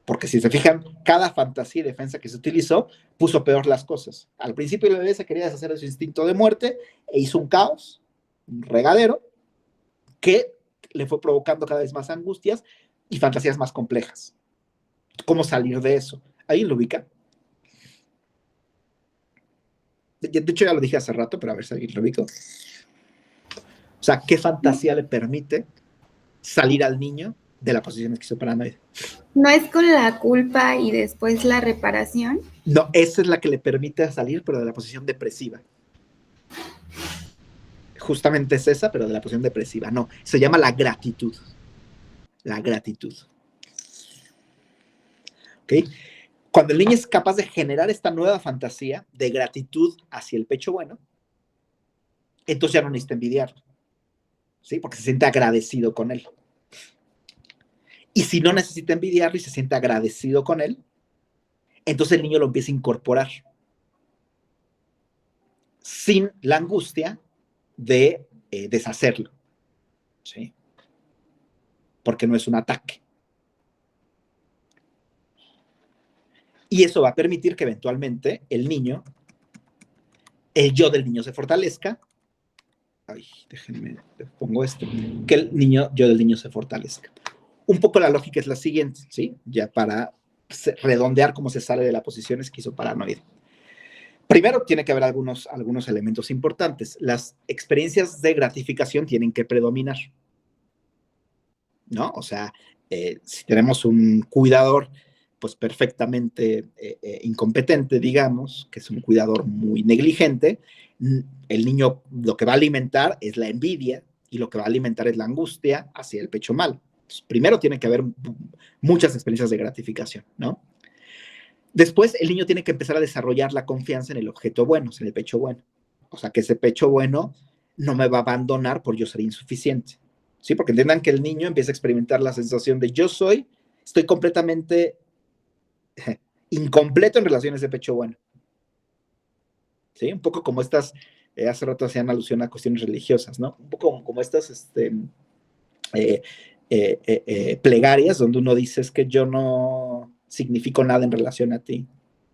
Porque si se fijan, cada fantasía y defensa que se utilizó puso peor las cosas. Al principio el bebé se quería deshacer de su instinto de muerte e hizo un caos, un regadero, que le fue provocando cada vez más angustias y fantasías más complejas. ¿Cómo salir de eso? ¿Alguien lo ubica? De hecho, ya lo dije hace rato, pero a ver si alguien lo ubica. O sea, ¿qué fantasía le permite salir al niño de la posición esquizoparanoide? ¿No es con la culpa y después la reparación? No, esa es la que le permite salir, pero de la posición depresiva. Justamente es esa, pero de la posición depresiva. No, se llama la gratitud. La gratitud. ¿Ok? Cuando el niño es capaz de generar esta nueva fantasía de gratitud hacia el pecho bueno, entonces ya no necesita envidiarlo, ¿sí? Porque se siente agradecido con él. Y si no necesita envidiarlo y se siente agradecido con él, entonces el niño lo empieza a incorporar sin la angustia de deshacerlo, ¿sí? Porque no es un ataque. Y eso va a permitir que eventualmente el niño el yo del niño se fortalezca. Ay, déjenme, pongo esto. Que el yo del niño se fortalezca. Un poco la lógica es la siguiente, ¿sí? Ya para redondear cómo se sale de la posición esquizoparanoide. Primero, tiene que haber algunos elementos importantes. Las experiencias de gratificación tienen que predominar, ¿no? O sea, si tenemos un cuidador, pues perfectamente incompetente, digamos, que es un cuidador muy negligente, el niño lo que va a alimentar es la envidia y lo que va a alimentar es la angustia hacia el pecho malo. Entonces, primero tiene que haber muchas experiencias de gratificación, ¿no? Después, el niño tiene que empezar a desarrollar la confianza en el objeto bueno, en el pecho bueno. O sea, que ese pecho bueno no me va a abandonar por yo ser insuficiente. ¿Sí? Porque entiendan que el niño empieza a experimentar la sensación de estoy completamente incompleto en relaciones de pecho bueno. ¿Sí? Un poco como estas, hace rato hacían alusión a cuestiones religiosas, ¿no? Un poco como estas plegarias donde uno dice es que yo no significo nada en relación a ti.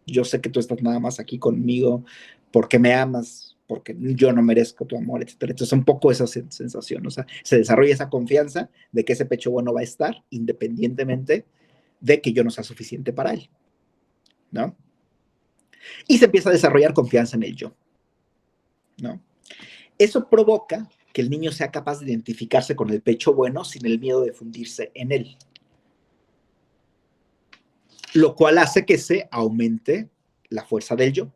Yo sé que tú estás nada más aquí conmigo porque me amas, porque yo no merezco tu amor, etc. Entonces, un poco esa sensación, o sea, se desarrolla esa confianza de que ese pecho bueno va a estar independientemente de que yo no sea suficiente para él, ¿no? Y se empieza a desarrollar confianza en el yo, ¿no? Eso provoca que el niño sea capaz de identificarse con el pecho bueno sin el miedo de fundirse en él. Lo cual hace que se aumente la fuerza del yo,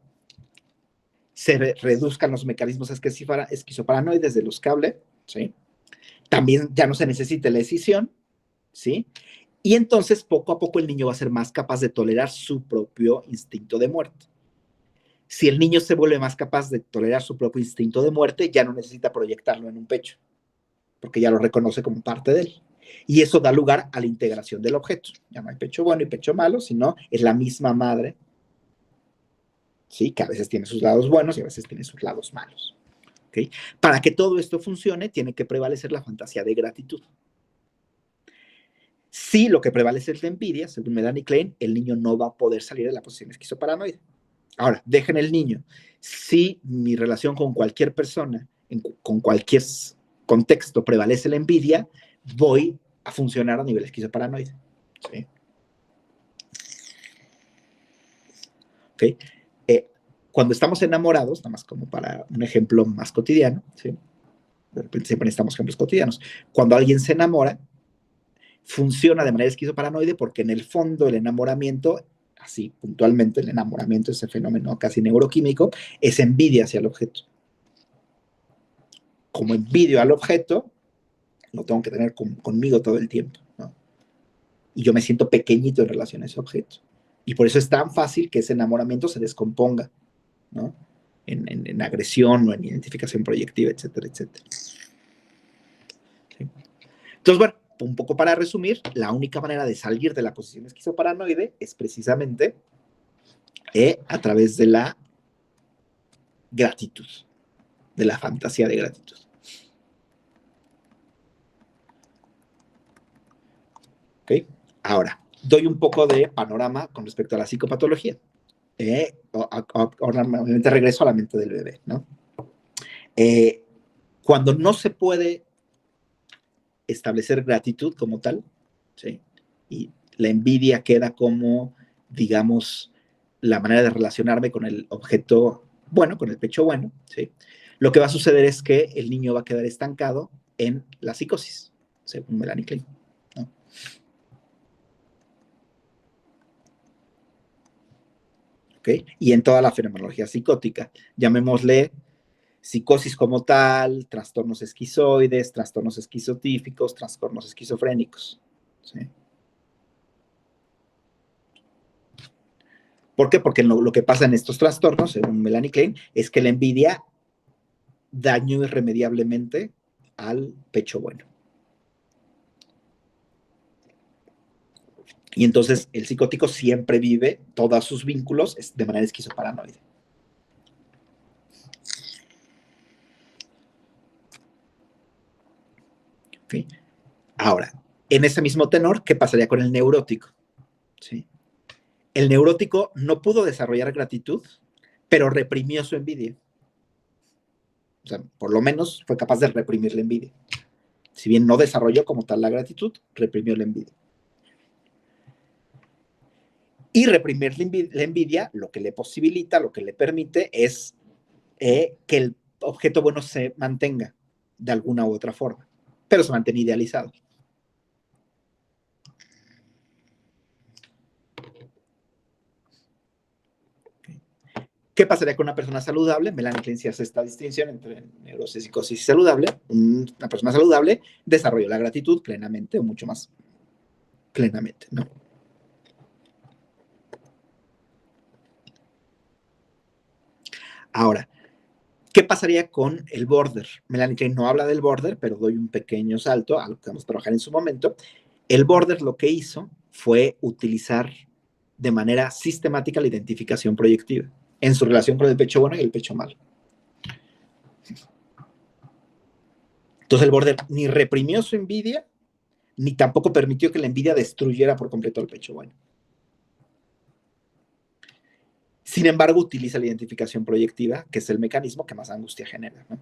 se reduzcan los mecanismos esquizoparanoides de los que hablé, ¿sí? También ya no se necesita la decisión, ¿sí? Y entonces poco a poco el niño va a ser más capaz de tolerar su propio instinto de muerte. Si el niño se vuelve más capaz de tolerar su propio instinto de muerte, ya no necesita proyectarlo en un pecho, porque ya lo reconoce como parte de él. Y eso da lugar a la integración del objeto. Ya no hay pecho bueno y pecho malo, sino es la misma madre, ¿sí? Que a veces tiene sus lados buenos y a veces tiene sus lados malos. ¿Okay? Para que todo esto funcione, tiene que prevalecer la fantasía de gratitud. Si lo que prevalece es la envidia, según Melanie Klein, el niño no va a poder salir de la posición esquizoparanoide. Ahora, dejen el niño. Si mi relación con cualquier persona, con cualquier contexto prevalece la envidia, voy a funcionar a nivel esquizoparanoide. ¿Sí? ¿Okay? Cuando estamos enamorados, nada más como para un ejemplo más cotidiano, ¿sí? De repente siempre necesitamos ejemplos cotidianos. Cuando alguien se enamora, funciona de manera esquizoparanoide porque en el fondo el enamoramiento, así puntualmente el enamoramiento, ese fenómeno casi neuroquímico, es envidia hacia el objeto. Como envidio al objeto, lo tengo que tener conmigo todo el tiempo, ¿no? Y yo me siento pequeñito en relación a ese objeto. Y por eso es tan fácil que ese enamoramiento se descomponga, ¿no? En agresión o en identificación proyectiva, etcétera, etcétera. ¿Sí? Entonces, bueno, un poco para resumir, la única manera de salir de la posición esquizoparanoide es precisamente a través de la gratitud, de la fantasía de gratitud. ¿Ok? Ahora, doy un poco de panorama con respecto a la psicopatología. Ahora, obviamente, regreso a la mente del bebé, ¿no? Cuando no se puede establecer gratitud como tal, ¿sí? Y la envidia queda como, digamos, la manera de relacionarme con el objeto bueno, con el pecho bueno, ¿sí? Lo que va a suceder es que el niño va a quedar estancado en la psicosis, según Melanie Klein, ¿no? ¿Okay? Y en toda la fenomenología psicótica, llamémosle psicosis como tal, trastornos esquizoides, trastornos esquizotíficos, trastornos esquizofrénicos, ¿sí? ¿Por qué? Porque lo que pasa en estos trastornos, según Melanie Klein, es que la envidia dañó irremediablemente al pecho bueno. Y entonces el psicótico siempre vive todos sus vínculos de manera esquizoparanoide. ¿Okay? Ahora, en ese mismo tenor, ¿qué pasaría con el neurótico? ¿Sí? El neurótico no pudo desarrollar gratitud, pero reprimió su envidia. O sea, por lo menos fue capaz de reprimir la envidia. Si bien no desarrolló como tal la gratitud, reprimió la envidia. Y reprimir la envidia, lo que le posibilita, lo que le permite es que el objeto bueno se mantenga de alguna u otra forma, pero se mantiene idealizado. ¿Qué pasaría con una persona saludable? Melanie Klein hace esta distinción entre neurosis, psicosis y saludable. Una persona saludable desarrolla la gratitud plenamente o mucho más plenamente, ¿no? Ahora, ¿qué pasaría con el border? Melanie Klein no habla del border, pero doy un pequeño salto a lo que vamos a trabajar en su momento. El border lo que hizo fue utilizar de manera sistemática la identificación proyectiva en su relación con el pecho bueno y el pecho malo. Entonces el border ni reprimió su envidia, ni tampoco permitió que la envidia destruyera por completo al pecho bueno. Sin embargo, utiliza la identificación proyectiva, que es el mecanismo que más angustia genera, ¿no?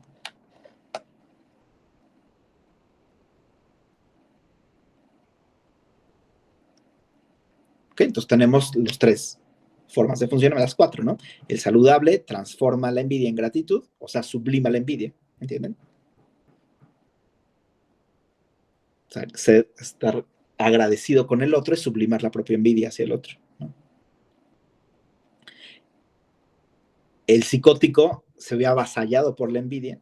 Okay, entonces tenemos los tres formas de funcionar, las cuatro, ¿no? El saludable transforma la envidia en gratitud, o sea, sublima la envidia, ¿entienden? O sea, estar agradecido con el otro es sublimar la propia envidia hacia el otro, ¿no? El psicótico se ve avasallado por la envidia,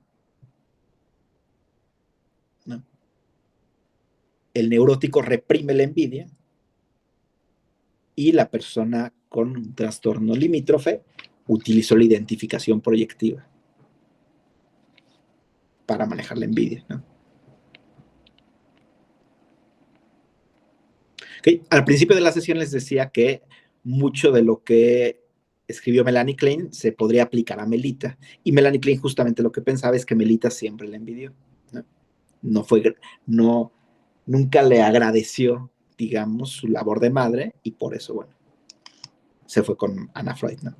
¿no? El neurótico reprime la envidia y la persona con un trastorno limítrofe utilizó la identificación proyectiva para manejar la envidia, ¿no? Okay. Al principio de la sesión les decía que mucho de lo que escribió Melanie Klein se podría aplicar a Melita, y Melanie Klein justamente lo que pensaba es que Melita siempre la envidió, ¿no? Nunca le agradeció, digamos, su labor de madre, y por eso, bueno, se fue con Anna Freud, ¿no?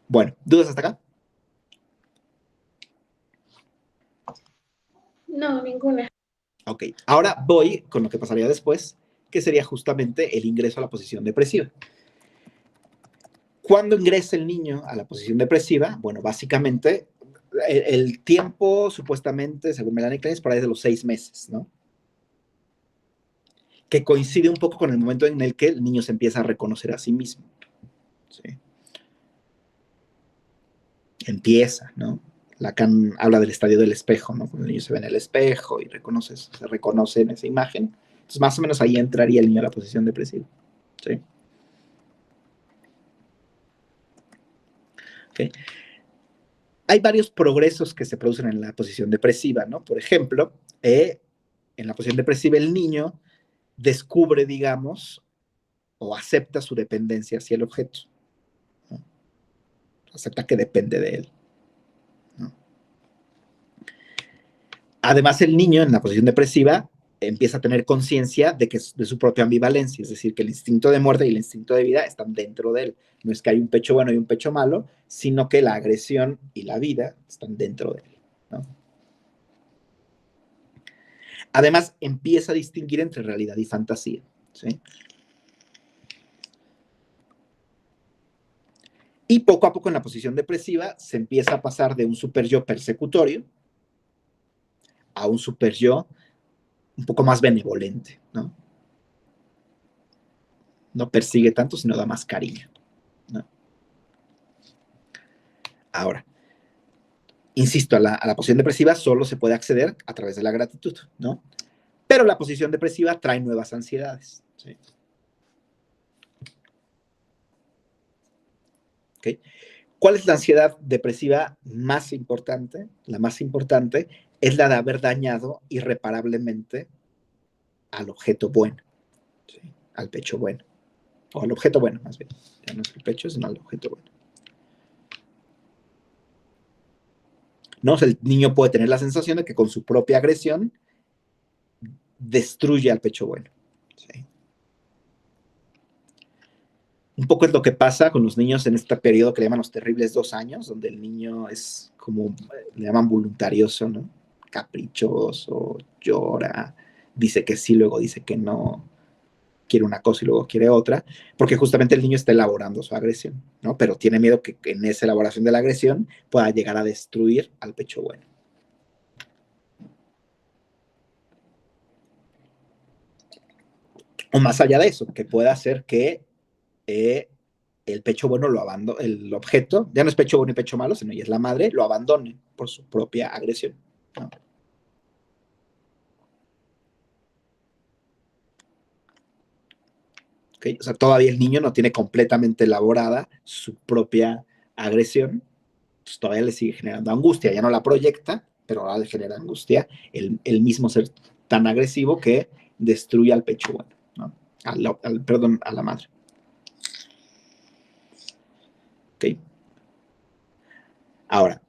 Bueno, ¿dudas hasta acá? No, ninguna. Ok, ahora voy con lo que pasaría después, que sería justamente el ingreso a la posición depresiva. ¿Cuándo ingresa el niño a la posición depresiva? Bueno, básicamente, el tiempo, supuestamente, según Melanie Klein, es por ahí de los 6 meses, ¿no? Que coincide un poco con el momento en el que el niño se empieza a reconocer a sí mismo. ¿Sí? Empieza, ¿no? Lacan habla del estadio del espejo, ¿no? Cuando el niño se ve en el espejo y se reconoce en esa imagen. Entonces, más o menos ahí entraría el niño a la posición depresiva. ¿Sí? Okay. Hay varios progresos que se producen en la posición depresiva, ¿no? Por ejemplo, en la posición depresiva el niño descubre, digamos, o acepta su dependencia hacia el objeto, ¿no? Acepta que depende de él, ¿no? Además, el niño en la posición depresiva empieza a tener conciencia de su propia ambivalencia, es decir, que el instinto de muerte y el instinto de vida están dentro de él. No es que hay un pecho bueno y un pecho malo, sino que la agresión y la vida están dentro de él, ¿no? Además, empieza a distinguir entre realidad y fantasía, ¿sí? Y poco a poco en la posición depresiva se empieza a pasar de un superyo persecutorio a un superyo un poco más benevolente, ¿no? No persigue tanto, sino da más cariño, ¿no? Ahora, insisto, a la posición depresiva solo se puede acceder a través de la gratitud, ¿no? Pero la posición depresiva trae nuevas ansiedades, ¿sí? ¿Okay? ¿Cuál es la ansiedad depresiva más importante? La más importante es la de haber dañado irreparablemente al objeto bueno, ¿sí? Al pecho bueno, o al objeto bueno, más bien. Ya no es el pecho, sino al objeto bueno. ¿No? O sea, el niño puede tener la sensación de que con su propia agresión destruye al pecho bueno, ¿sí? Un poco es lo que pasa con los niños en este periodo que le llaman los terribles 2 años, donde el niño es como, le llaman voluntarioso, ¿no? Caprichoso, llora, dice que sí, luego dice que no, quiere una cosa y luego quiere otra, porque justamente el niño está elaborando su agresión, ¿no? Pero tiene miedo que en esa elaboración de la agresión pueda llegar a destruir al pecho bueno. O más allá de eso, que pueda hacer que el pecho bueno lo abandone, el objeto, ya no es pecho bueno y pecho malo, sino ya es la madre, lo abandone por su propia agresión, ¿no? ¿Okay? O sea, todavía el niño no tiene completamente elaborada su propia agresión, pues todavía le sigue generando angustia, ya no la proyecta, pero ahora le genera angustia el mismo ser tan agresivo que destruye al pecho bueno, ¿no? Perdón, a la madre. ¿Okay? Ahora,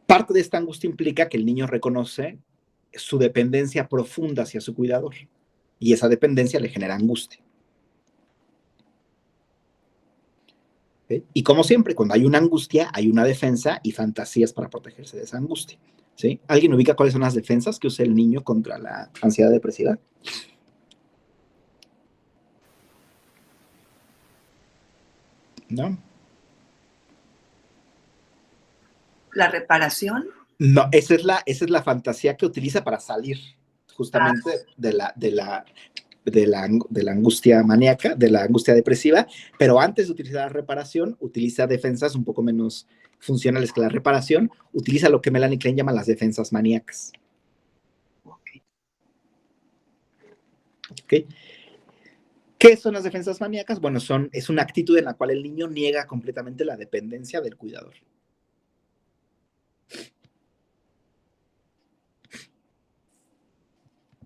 parte de esta angustia implica que el niño reconoce su dependencia profunda hacia su cuidador y esa dependencia le genera angustia. ¿Okay? Y como siempre, cuando hay una angustia, hay una defensa y fantasías para protegerse de esa angustia. ¿Sí? ¿Alguien ubica cuáles son las defensas que usa el niño contra la ansiedad depresiva? ¿No? ¿La reparación? No, esa es la fantasía que utiliza para salir justamente de la angustia maníaca, de la angustia depresiva, pero antes de utilizar la reparación, utiliza defensas un poco menos funcionales que la reparación, utiliza lo que Melanie Klein llama las defensas maníacas. ¿Okay? ¿Qué son las defensas maníacas? Bueno, es una actitud en la cual el niño niega completamente la dependencia del cuidador.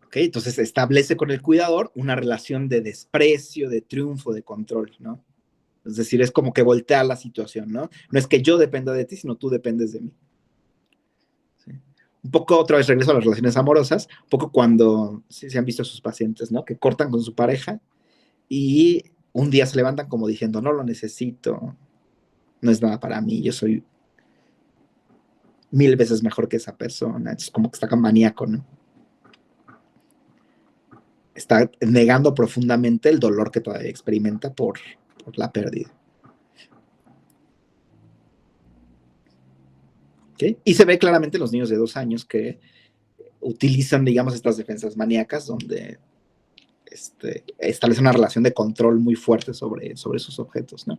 ¿Okay? Entonces establece con el cuidador una relación de desprecio, de triunfo, de control, ¿no? Es decir, es como que voltea la situación, ¿no? No es que yo dependa de ti, sino tú dependes de mí. ¿Sí? Un poco, otra vez regreso a las relaciones amorosas, un poco cuando se han visto a sus pacientes, ¿no? Que cortan con su pareja y un día se levantan como diciendo, no lo necesito, no es nada para mí, yo soy 1000 veces mejor que esa persona. Es como que está maníaco, ¿no? Está negando profundamente el dolor que todavía experimenta por la pérdida. ¿Okay? Y se ve claramente en los niños de 2 años que utilizan, digamos, estas defensas maníacas donde establecen una relación de control muy fuerte sobre sus objetos, ¿no?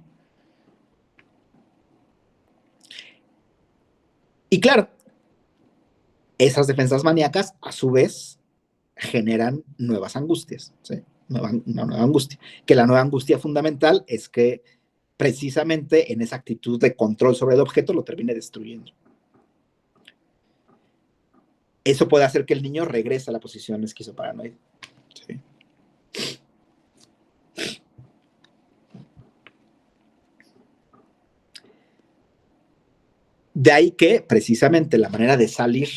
Y claro, esas defensas maníacas, a su vez, generan nuevas angustias, ¿sí? Una nueva angustia. Que la nueva angustia fundamental es que precisamente en esa actitud de control sobre el objeto lo termine destruyendo. Eso puede hacer que el niño regrese a la posición esquizoparanoide. ¿Sí? De ahí que precisamente la manera de salir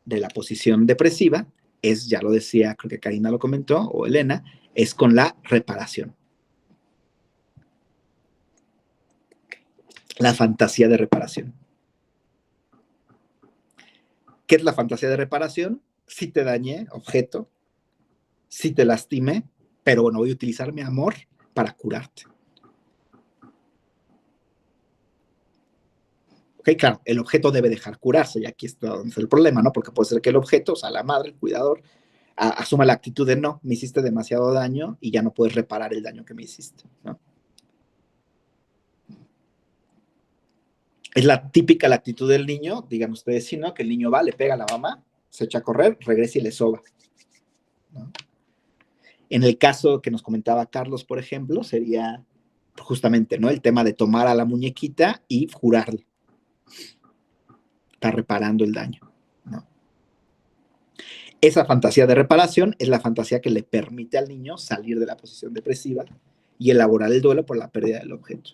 de la posición depresiva es, ya lo decía, creo que Karina lo comentó, o Elena, es con la reparación. La fantasía de reparación. ¿Qué es la fantasía de reparación? Si te dañé, objeto, si te lastimé, pero bueno, voy a utilizar mi amor para curarte. Ok, claro, el objeto debe dejar curarse, y aquí está donde está el problema, ¿no? Porque puede ser que el objeto, o sea, la madre, el cuidador, asuma la actitud de no, me hiciste demasiado daño y ya no puedes reparar el daño que me hiciste, ¿no? Es la típica la actitud del niño, digan ustedes sí, ¿no? Que el niño va, le pega a la mamá, se echa a correr, regresa y le soba, ¿no? En el caso que nos comentaba Carlos, por ejemplo, sería justamente, ¿no? El tema de tomar a la muñequita y jurarle. Está reparando el daño, ¿no? Esa fantasía de reparación es la fantasía que le permite al niño salir de la posición depresiva y elaborar el duelo por la pérdida del objeto.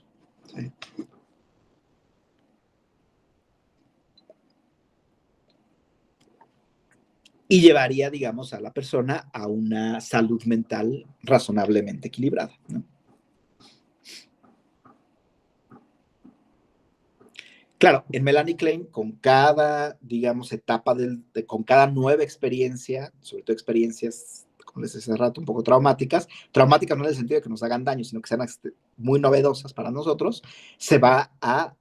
¿Sí? Y llevaría, digamos, a la persona a una salud mental razonablemente equilibrada, ¿no? Claro, en Melanie Klein, con cada, digamos, etapa, con cada nueva experiencia, sobre todo experiencias, como les decía hace rato, un poco traumáticas no en el sentido de que nos hagan daño, sino que sean muy novedosas para nosotros, se va a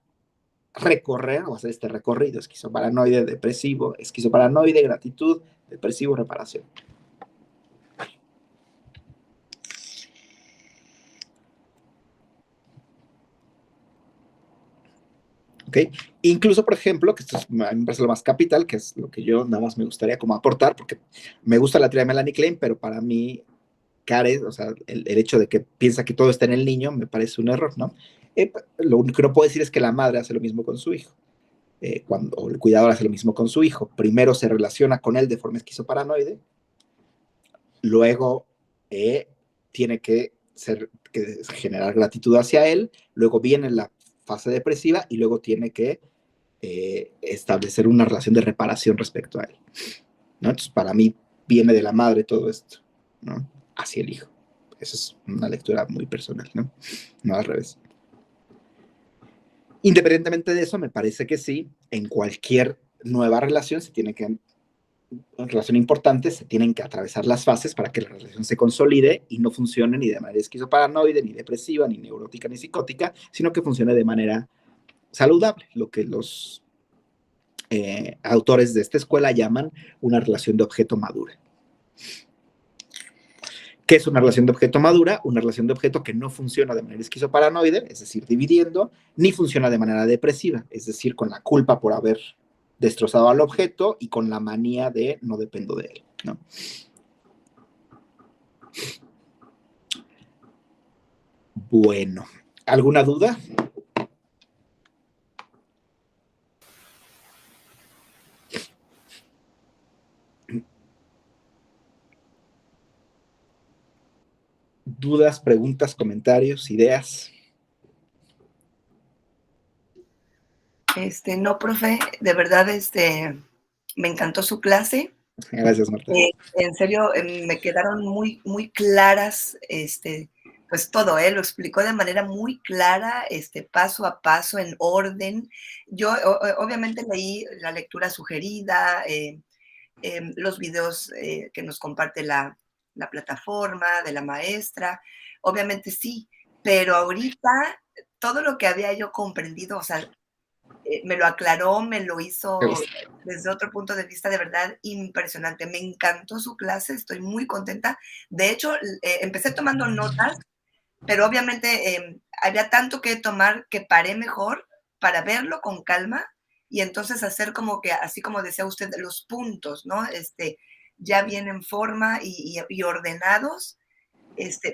recorrer o hacer este recorrido: esquizoparanoide, depresivo, esquizoparanoide, gratitud, depresivo, reparación. ¿Ok? Incluso, por ejemplo, que esto a mí me parece lo más capital, que es lo que yo nada más me gustaría como aportar, porque me gusta la teoría de Melanie Klein, pero para mí, Karen, o sea, el hecho de que piensa que todo está en el niño, me parece un error, ¿no? Lo único que no puedo decir es que la madre hace lo mismo con su hijo. Cuando el cuidador hace lo mismo con su hijo, primero se relaciona con él de forma esquizoparanoide, luego tiene que generar gratitud hacia él, luego viene la fase depresiva y luego tiene que establecer una relación de reparación respecto a él, ¿no? Entonces, para mí viene de la madre todo esto, ¿no? Hacia el hijo. Esa es una lectura muy personal, ¿no? No al revés. Independientemente de eso, me parece que sí, en cualquier nueva relación una relación importante, se tienen que atravesar las fases para que la relación se consolide y no funcione ni de manera esquizoparanoide, ni depresiva, ni neurótica, ni psicótica, sino que funcione de manera saludable, lo que los autores de esta escuela llaman una relación de objeto madura. ¿Qué es una relación de objeto madura? Una relación de objeto que no funciona de manera esquizoparanoide, es decir, dividiendo, ni funciona de manera depresiva, es decir, con la culpa por haber destrozado al objeto y con la manía de no dependo de él, ¿no? Bueno, ¿alguna duda? ¿Dudas, preguntas, comentarios, ideas? No, profe, de verdad, me encantó su clase. Gracias, Marta. En serio, me quedaron muy, muy claras, pues todo, lo explicó de manera muy clara, paso a paso, en orden. Yo obviamente leí la lectura sugerida, los videos que nos comparte la plataforma de la maestra, obviamente sí, pero ahorita todo lo que había yo comprendido, o sea, me lo aclaró, me lo hizo desde otro punto de vista de verdad impresionante. Me encantó su clase, estoy muy contenta. De hecho, empecé tomando notas, pero obviamente había tanto que tomar que paré mejor para verlo con calma y entonces hacer como que, así como decía usted, los puntos, ¿no? Ya bien en forma y ordenados,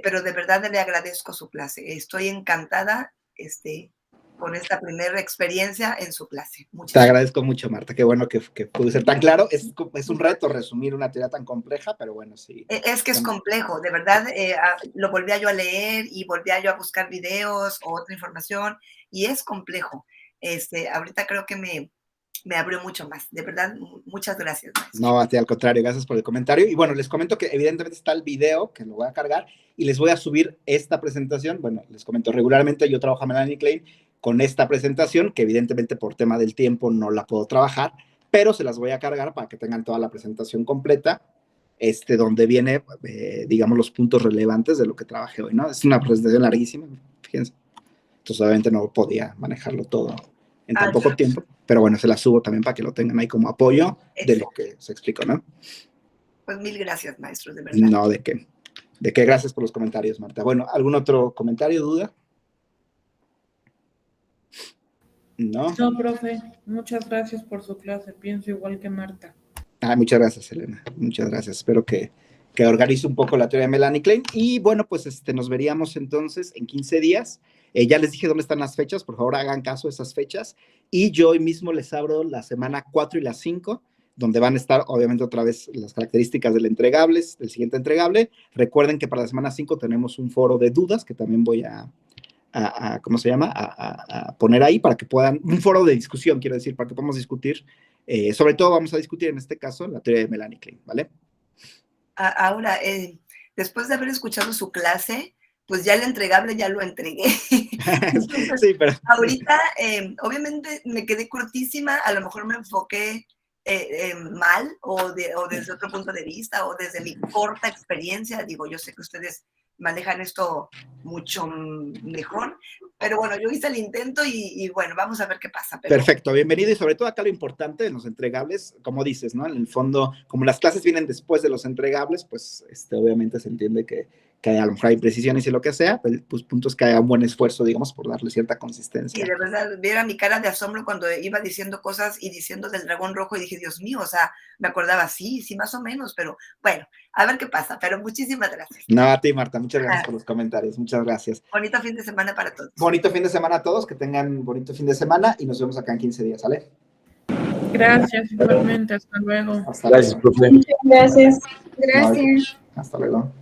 pero de verdad le agradezco su clase. Estoy encantada, con esta primera experiencia en su clase. Te agradezco mucho, Marta. Qué bueno que pude ser tan claro. Es un reto resumir una teoría tan compleja, pero bueno, sí. Es que es complejo, de verdad. Lo volvía yo a leer y volvía yo a buscar videos o otra información y es complejo. Ahorita creo que me abrió mucho más. De verdad, muchas gracias, maestro. No, al contrario, gracias por el comentario. Y bueno, les comento que evidentemente está el video, que lo voy a cargar, y les voy a subir esta presentación. Bueno, les comento, regularmente yo trabajo a Melanie Klein con esta presentación, que evidentemente por tema del tiempo no la puedo trabajar, pero se las voy a cargar para que tengan toda la presentación completa, donde viene, digamos, los puntos relevantes de lo que trabajé hoy, ¿no? Es una presentación larguísima, fíjense. Entonces, obviamente no podía manejarlo todo en tan poco tiempo, pero bueno, se la subo también para que lo tengan ahí como apoyo de lo que se explicó, ¿no? Pues mil gracias, maestro, de verdad. No, ¿de qué? ¿De qué? Gracias por los comentarios, Marta. Bueno, ¿algún otro comentario, duda? No. No, profe, muchas gracias por su clase, pienso igual que Marta. Muchas gracias, Elena, muchas gracias. Espero que organice un poco la teoría de Melanie Klein. Y bueno, pues nos veríamos entonces en 15 días. Ya les dije dónde están las fechas, por favor hagan caso de esas fechas. Y yo hoy mismo les abro la semana 4 y la 5, donde van a estar obviamente otra vez las características del siguiente entregable. Recuerden que para la semana 5 tenemos un foro de dudas que también voy a ¿cómo se llama? A poner ahí para que puedan, un foro de discusión, quiero decir, para que podamos discutir. Sobre todo vamos a discutir en este caso la teoría de Melanie Klein, ¿vale? Ahora, después de haber escuchado su clase, pues ya el entregable ya lo entregué. Entonces, Sí, pero ahorita, obviamente me quedé cortísima, a lo mejor me enfoqué mal o desde otro punto de vista o desde mi corta experiencia. Digo, yo sé que ustedes manejan esto mucho mejor, pero bueno, yo hice el intento y bueno, vamos a ver qué pasa. Pero... Perfecto, bienvenido, y sobre todo acá lo importante de los entregables, como dices, ¿no? En el fondo, como las clases vienen después de los entregables, pues obviamente se entiende que a lo mejor hay imprecisiones y lo que sea, pues punto es que haya un buen esfuerzo, digamos, por darle cierta consistencia. Y de verdad, viera mi cara de asombro cuando iba diciendo cosas y diciendo del dragón rojo y dije, Dios mío, o sea, me acordaba, sí, más o menos, pero bueno, a ver qué pasa, pero muchísimas gracias. No, a ti, Marta, muchas gracias por los comentarios, muchas gracias. Bonito fin de semana para todos. Bonito fin de semana a todos, que tengan bonito fin de semana y nos vemos acá en 15 días, ¿sale? Gracias, igualmente, hasta luego. Hasta luego. Gracias, profe. Muchas gracias. Gracias. Hasta luego.